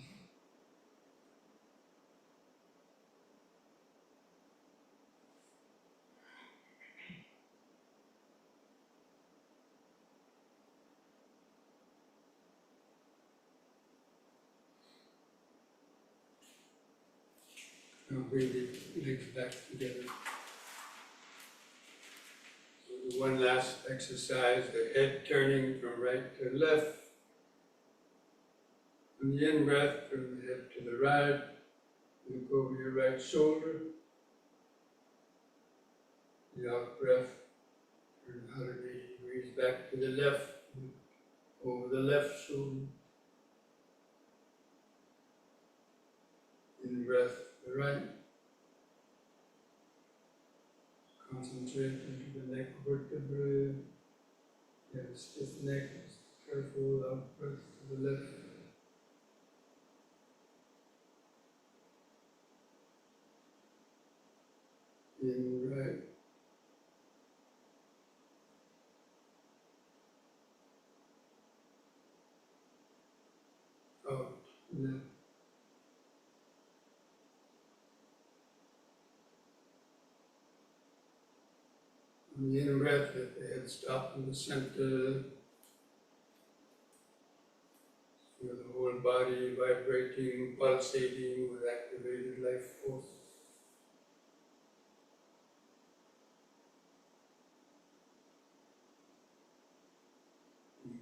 Now bring the legs back together. So one last exercise, the head turning from right to left. On the in-breath, turn the head to the right. Look over your right shoulder. The out-breath, turn 180 degrees back to the left. Over the left shoulder. In-breath, the right. Concentrate into the neck vertebrae. You have a stiff neck, careful out breath to the left. In right. Out, left. On the in breath, let the head stop in the center. Feel the whole body vibrating, pulsating with activated life force.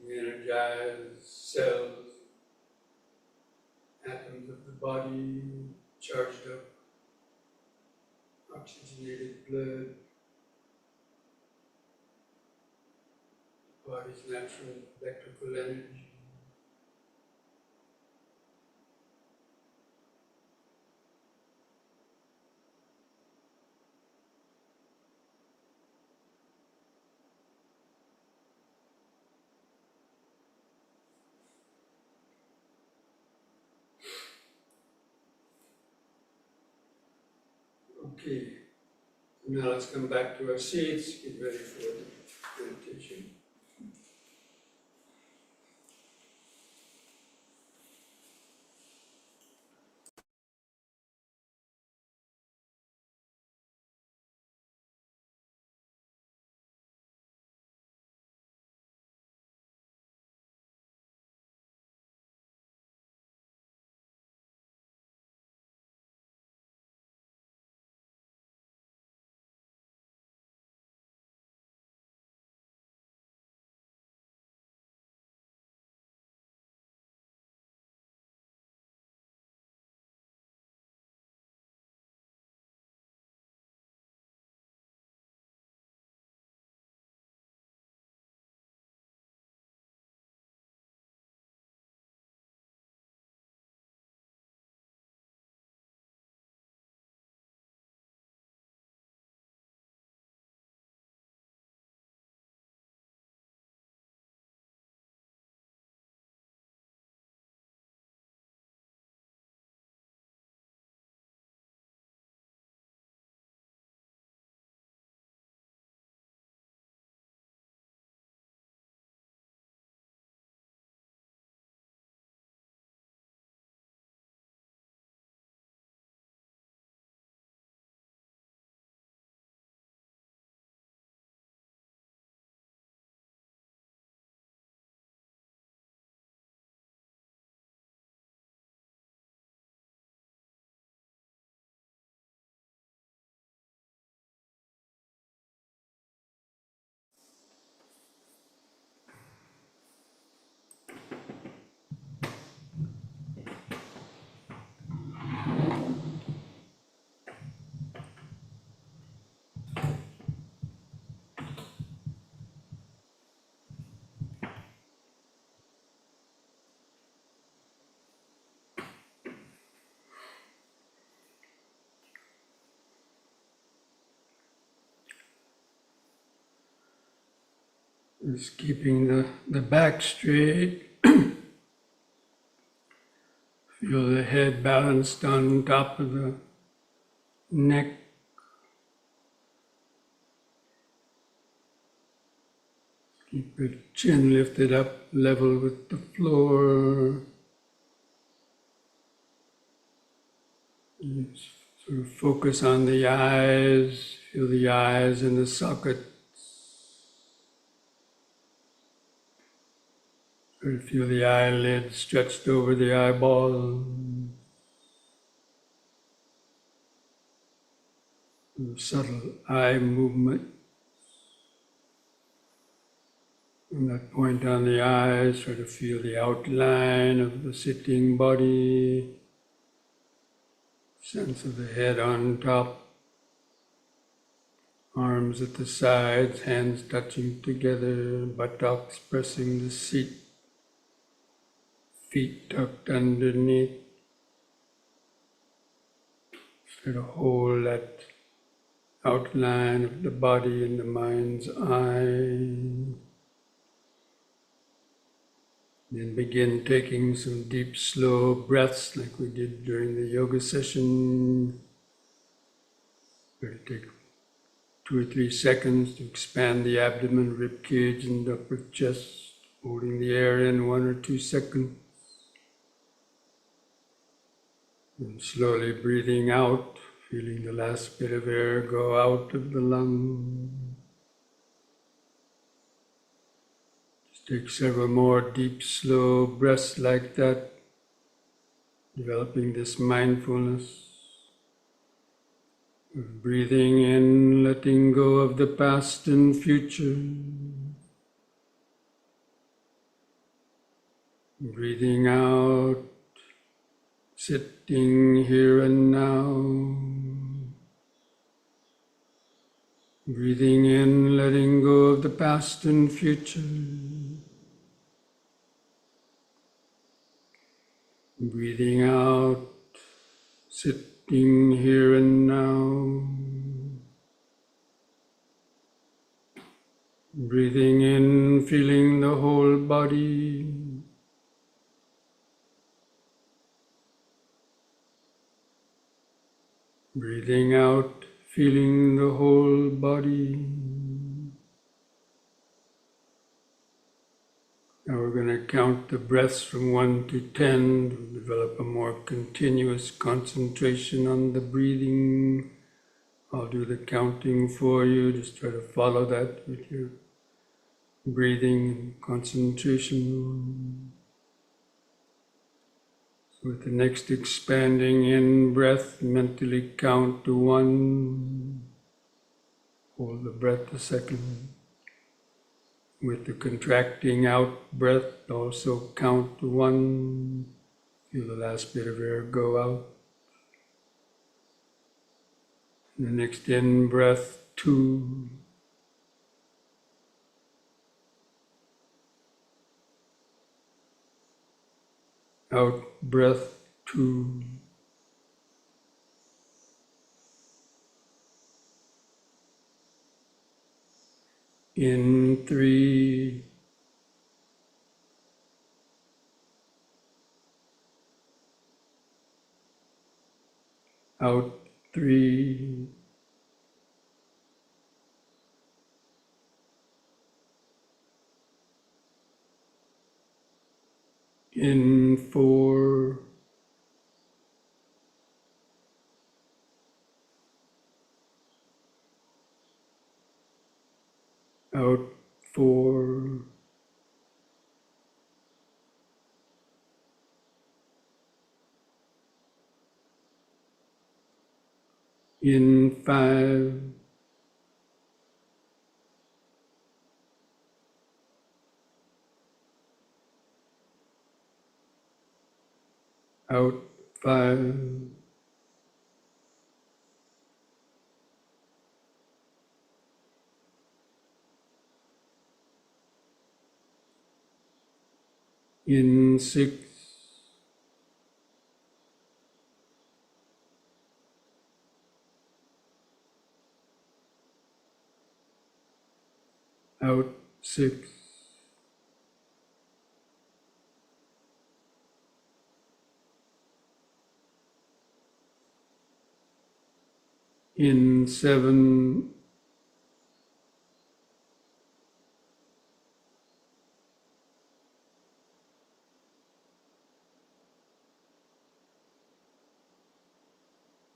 The energized cells, atoms of the body, charged up, oxygenated blood, the body's natural electrical energy. Okay, now let's come back to our seats, get ready for the meditation. Just keeping the back straight. Feel the head balanced on top of the neck. Keep your chin lifted up, level with the floor. Just sort of focus on the eyes. Feel the eyes in the socket. Sort of feel the eyelids stretched over the eyeball. Subtle eye movement. From that point on the eyes, try to feel the outline of the sitting body. Sense of the head on top. Arms at the sides, hands touching together, buttocks pressing the seat. Feet tucked underneath. Try to hold that outline of the body in the mind's eye. Then begin taking some deep, slow breaths like we did during the yoga session. We're going to take 2 or 3 seconds to expand the abdomen, rib cage, and upper chest, holding the air in 1 or 2 seconds. And slowly breathing out, feeling the last bit of air go out of the lung. Just take several more deep, slow breaths like that, developing this mindfulness of breathing in, letting go of the past and future. Breathing out, sitting here and now. Breathing in, letting go of the past and future. Breathing out, sitting here and now. Breathing in, feeling the whole body. Breathing out, feeling the whole body. Now we're going to count the breaths from 1 to 10 to develop a more continuous concentration on the breathing. I'll do the counting for you. Just try to follow that with your breathing and concentration. So with the next expanding in breath, mentally count to 1. Hold the breath a second. With the contracting out breath, also count to 1. Feel the last bit of air go out. And the next in breath, 2. Out breath, 2. In 3. Out 3. In 4. Out 4. In 5. Out 5. In 6. Out 6, in 7,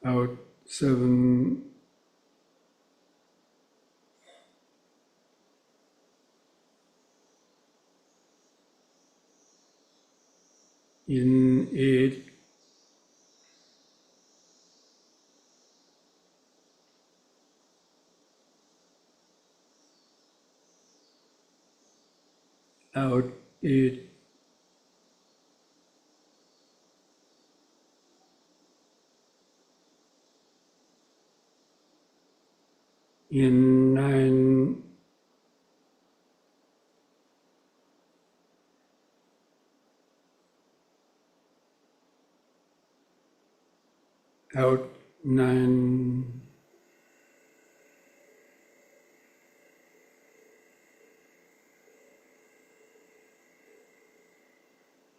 out 7, in 8, out 8, in 9, out 9,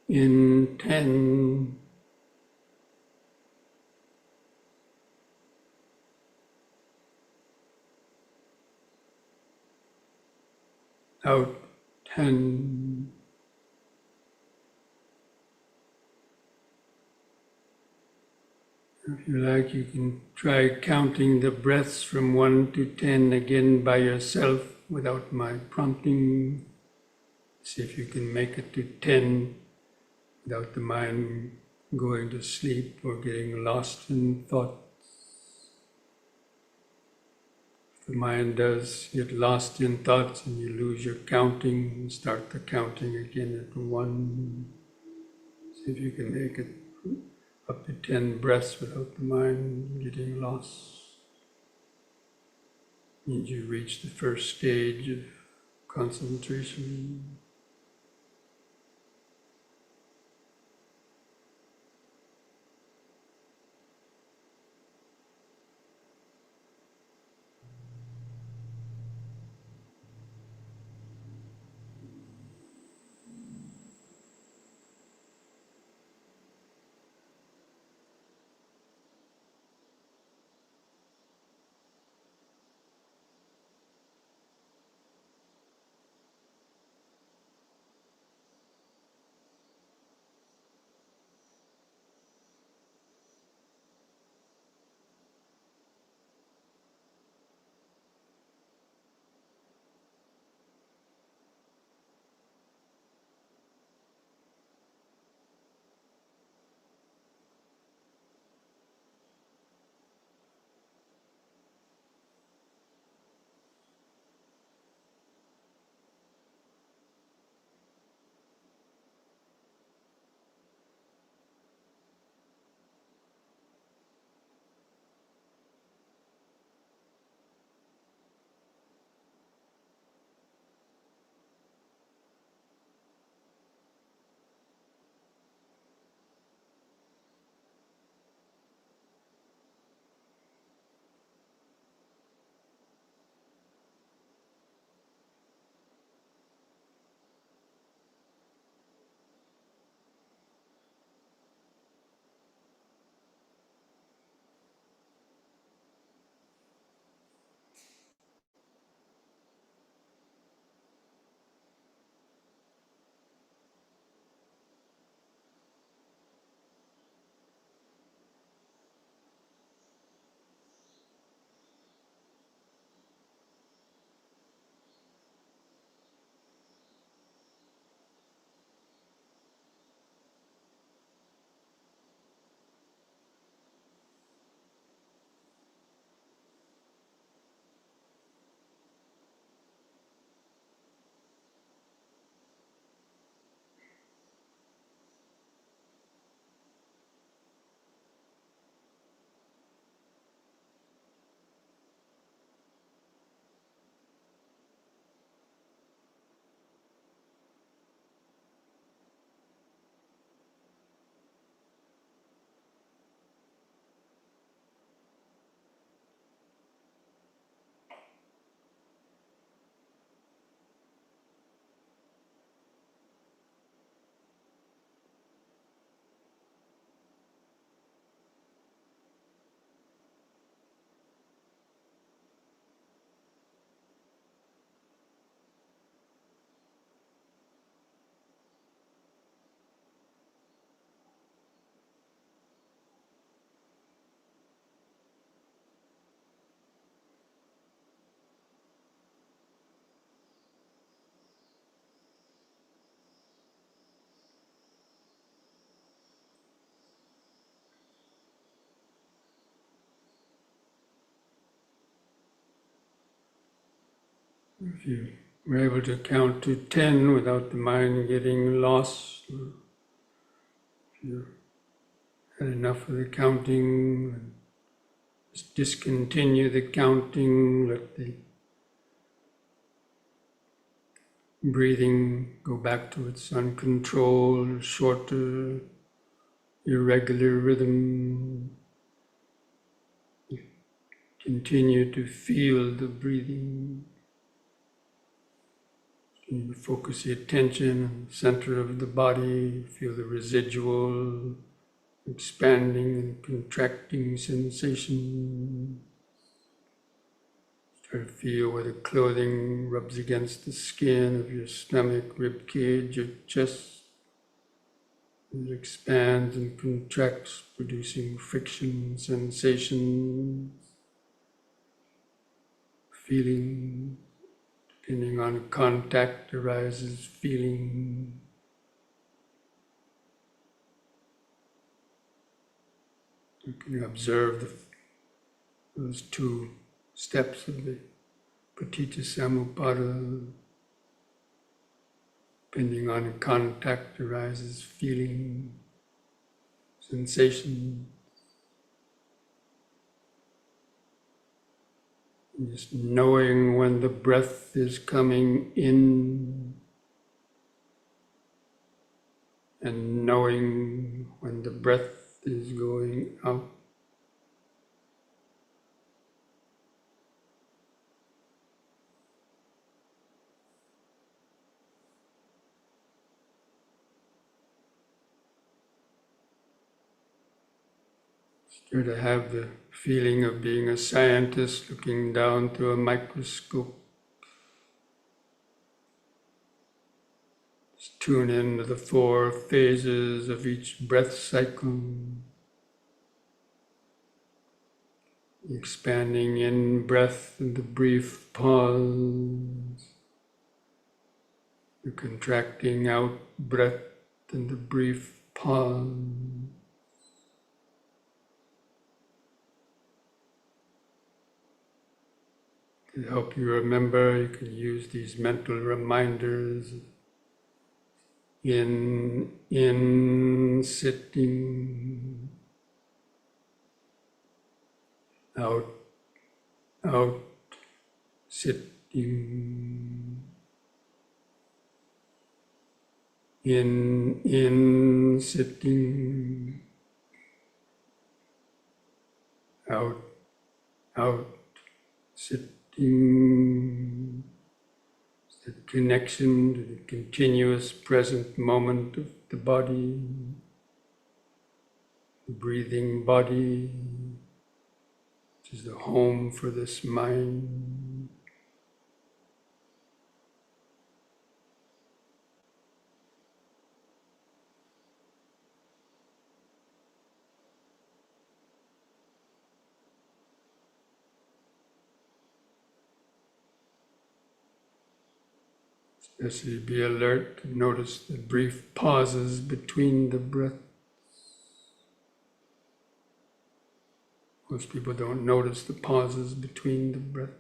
in 10, out 10. If you like, you can try counting the breaths from 1 to 10 again by yourself without my prompting. See if you can make it to 10 without the mind going to sleep or getting lost in thought. If the mind does get lost in thoughts and you lose your counting, start the counting again at 1. See if you can make it up to 10 breaths without the mind getting lost. Means you reach the first stage of concentration. If you were able to count to 10 without the mind getting lost, or if you had enough of the counting, just discontinue the counting, let the breathing go back to its uncontrolled, shorter, irregular rhythm. Continue to feel the breathing. You focus your attention on the center of the body, feel the residual expanding and contracting sensation. Try to feel where the clothing rubs against the skin of your stomach, rib cage, your chest. It expands and contracts, producing friction, sensation, feeling. Depending on contact arises feeling. You can observe those two steps of the Paticca Samuppada. Depending on contact arises feeling, sensation. And just knowing when the breath is coming in and knowing when the breath is going out. Try to have the feeling of being a scientist looking down through a microscope. Just tune into the 4 phases of each breath cycle. The expanding in breath and the brief pause. The contracting out breath and the brief pause. To help you remember, you can use these mental reminders. In sitting, out sitting, in sitting, out sitting. The connection to the continuous present moment of the body, the breathing body, which is the home for this mind. Especially be alert to notice the brief pauses between the breaths. Most people don't notice the pauses between the breaths.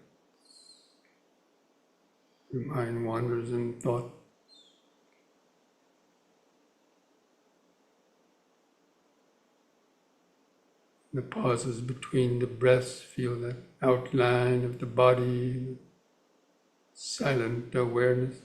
Your mind wanders in thought. The pauses between the breaths, feel that outline of the body, silent awareness.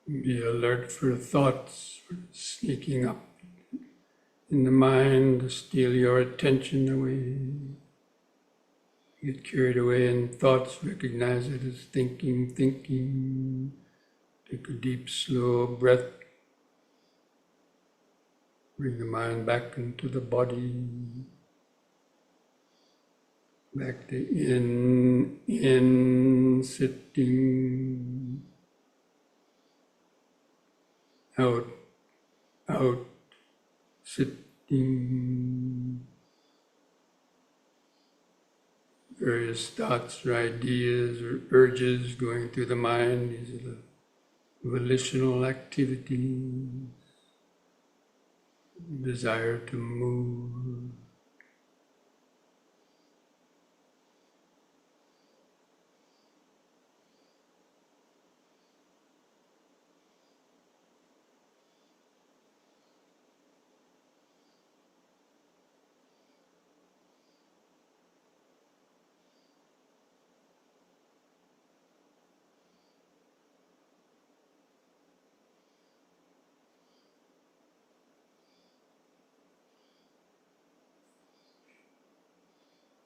Be alert for thoughts sneaking up in the mind to steal your attention away. Get carried away in thoughts, recognize it as thinking. Take a deep, slow breath. Bring the mind back into the body. Back to in, sitting. Out, sitting. Various thoughts or ideas or urges going through the mind. These are the volitional activities. Desire to move.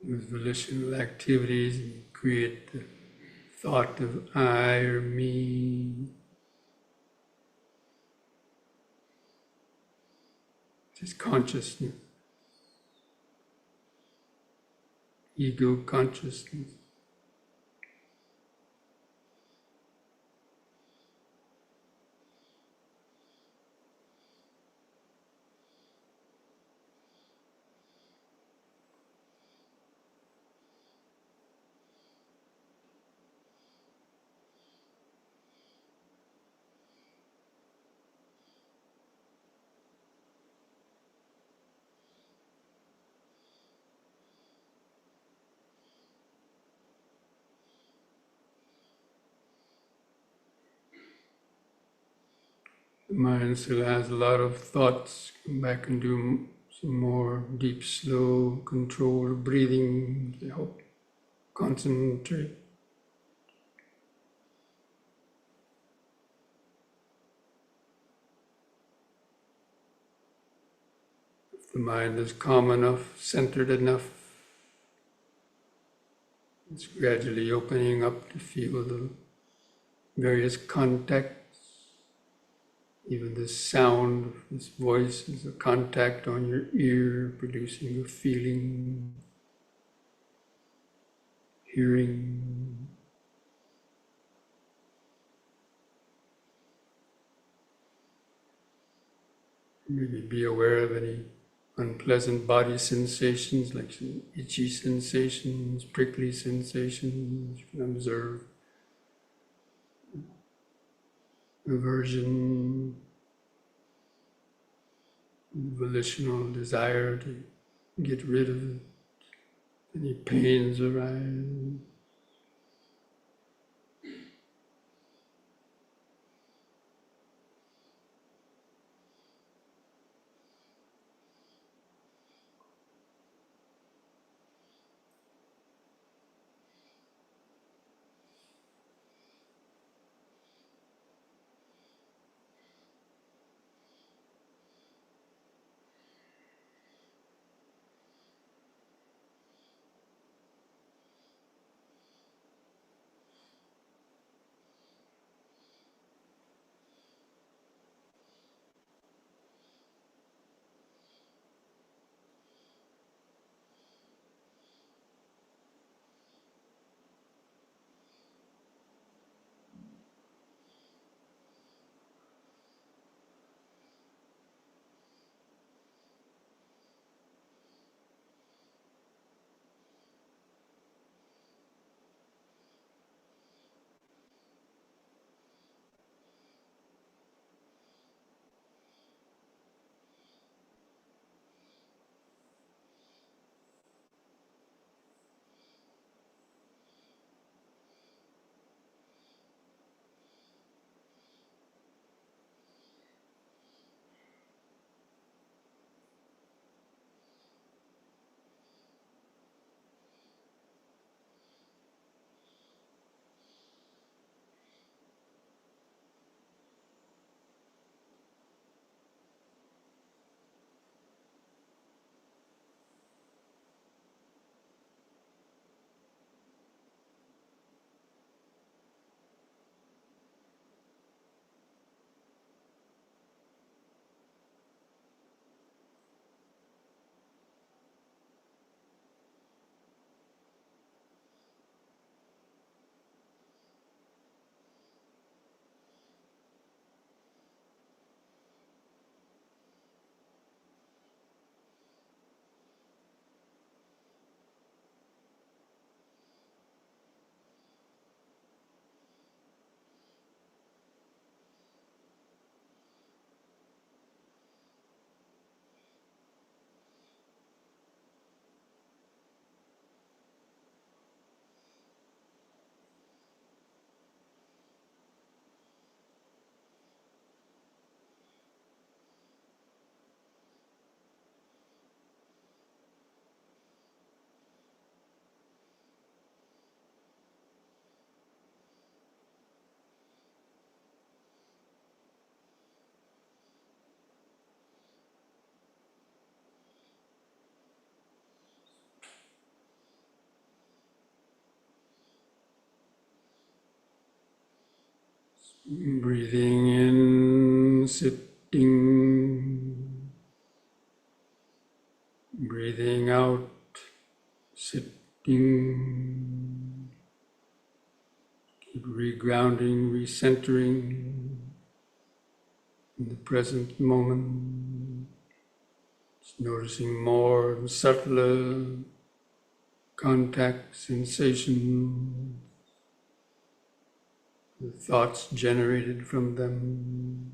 With volitional activities, you create the thought of I or me. Just consciousness, ego consciousness. The mind still has a lot of thoughts. Come back and do some more deep, slow, controlled breathing to help concentrate. If the mind is calm enough, centered enough, it's gradually opening up to feel the various contacts. Even the sound of this voice is a contact on your ear, producing a feeling, hearing. Maybe be aware of any unpleasant body sensations, like some itchy sensations, prickly sensations. You can observe aversion, volitional desire to get rid of it. Any pains arise. Breathing in, sitting. Breathing out, sitting. Keep regrounding, recentering in the present moment. Just noticing more and subtler contact, sensation, the thoughts generated from them.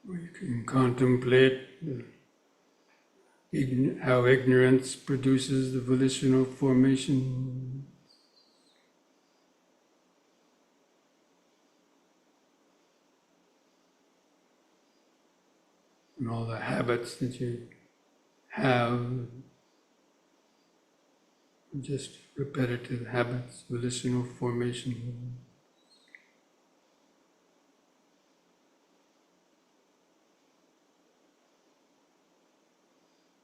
We can contemplate how ignorance produces the volitional formation, and all the habits that you have, just repetitive habits, volitional formation.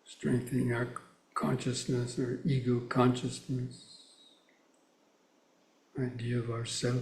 Strengthening our consciousness, our ego consciousness, idea of ourself.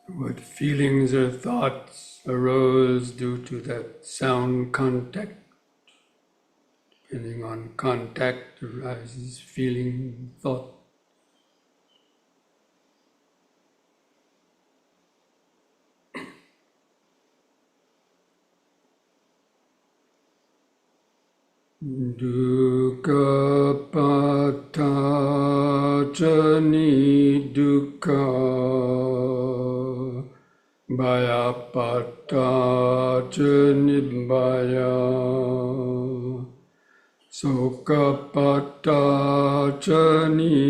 What feelings or thoughts arose due to that sound contact? Depending on contact arises feeling, thought. Dukkha patacani dukkha bhaya patacani bhaya soka patacani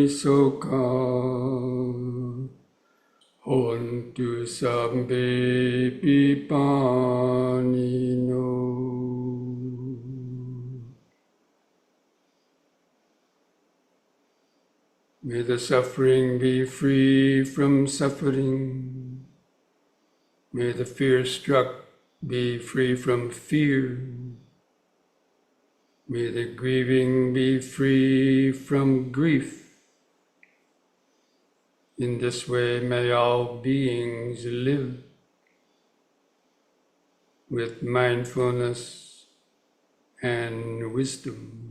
soka hontu sabbe pipanino. May the suffering be free from suffering. May the fear struck be free from fear. May the grieving be free from grief. In this way may all beings live with mindfulness and wisdom.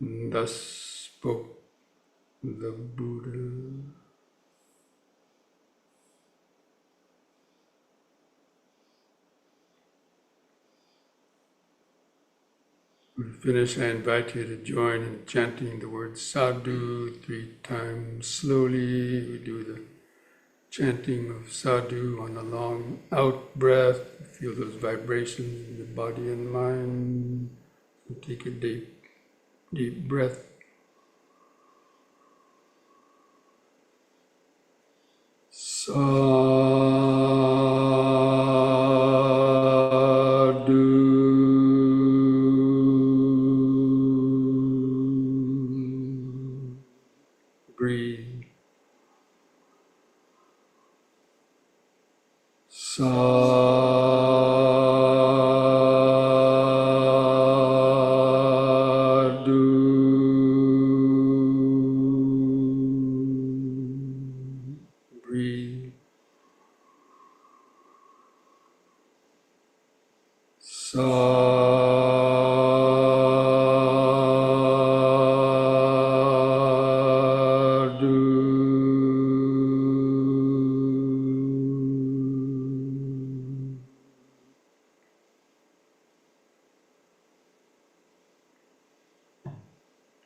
Thus spoke the Buddha. When we finish, I invite you to join in chanting the word sadhu 3 times slowly. We do the chanting of sadhu on a long out breath. Feel those vibrations in the body and mind. So take a deep breath. Sadhu. Breathe. Sadhu. Breathe. Sadhu.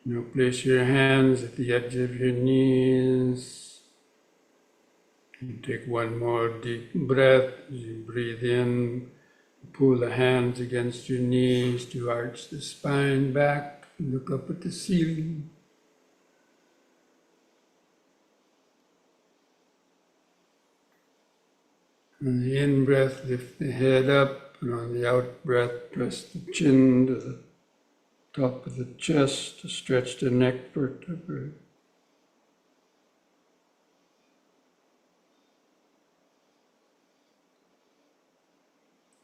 Now place your hands at the edge of your knees. And take one more deep breath as you breathe in. Pull the hands against your knees to arch the spine back. Look up at the ceiling. On the in-breath, lift the head up, and on the out-breath, press the chin to the top of the chest to stretch the neck vertebrae.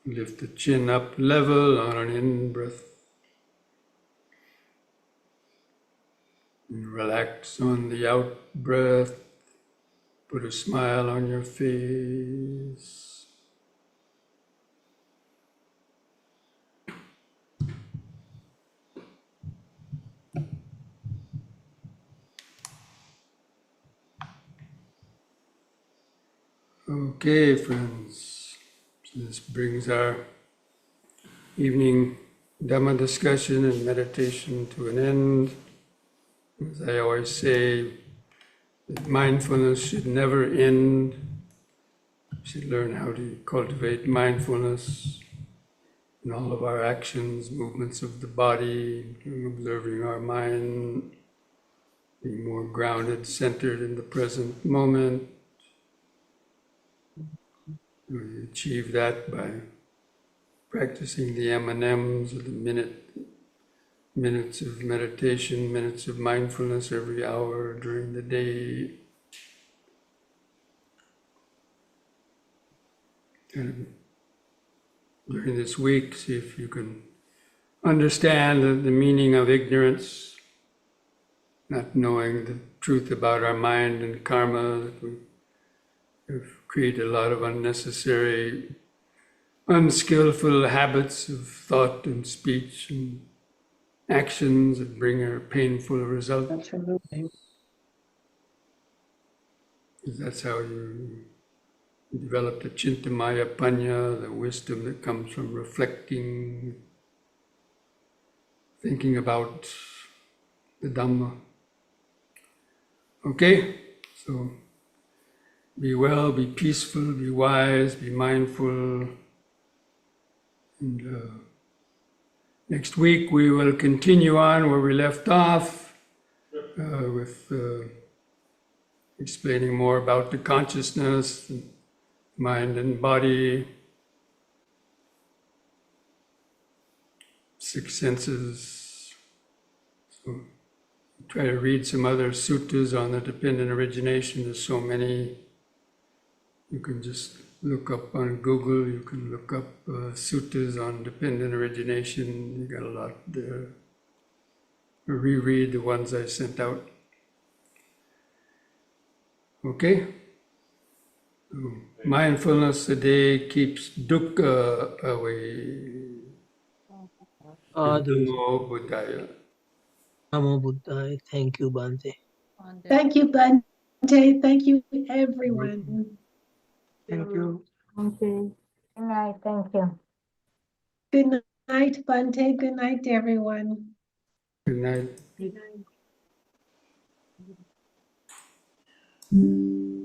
Lift the chin up level on an in-breath. And relax on the out-breath. Put a smile on your face. Okay, friends. So this brings our evening Dhamma discussion and meditation to an end. As I always say, that mindfulness should never end. We should learn how to cultivate mindfulness in all of our actions, movements of the body, observing our mind, being more grounded, centered in the present moment. We achieve that by practicing the M&Ms, or the minutes of meditation, minutes of mindfulness every hour during the day. And during this week, see if you can understand the meaning of ignorance, not knowing the truth about our mind and karma, that we have created a lot of unnecessary, unskillful habits of thought and speech and actions that bring a painful result. Absolutely. That's how you develop the Chintamaya Panya, the wisdom that comes from reflecting, thinking about the Dhamma. Okay, so be well, be peaceful, be wise, be mindful. And next week we will continue on where we left off with explaining more about the consciousness, mind and body, six senses. So try to read some other suttas on the dependent origination. There's so many. You can just look up on Google. You can look up suttas on dependent origination. You got a lot there. Reread the ones I sent out. Okay? So mindfulness a day keeps dukkha away. Adhu. Namo Buddhaya. Namo Buddhaya. Thank you, Bhante. Thank you, Bhante. Thank you, everyone. Thank you. Okay. Good night. Thank you. Good night, Bhante. Good night, everyone. Good night. Good night.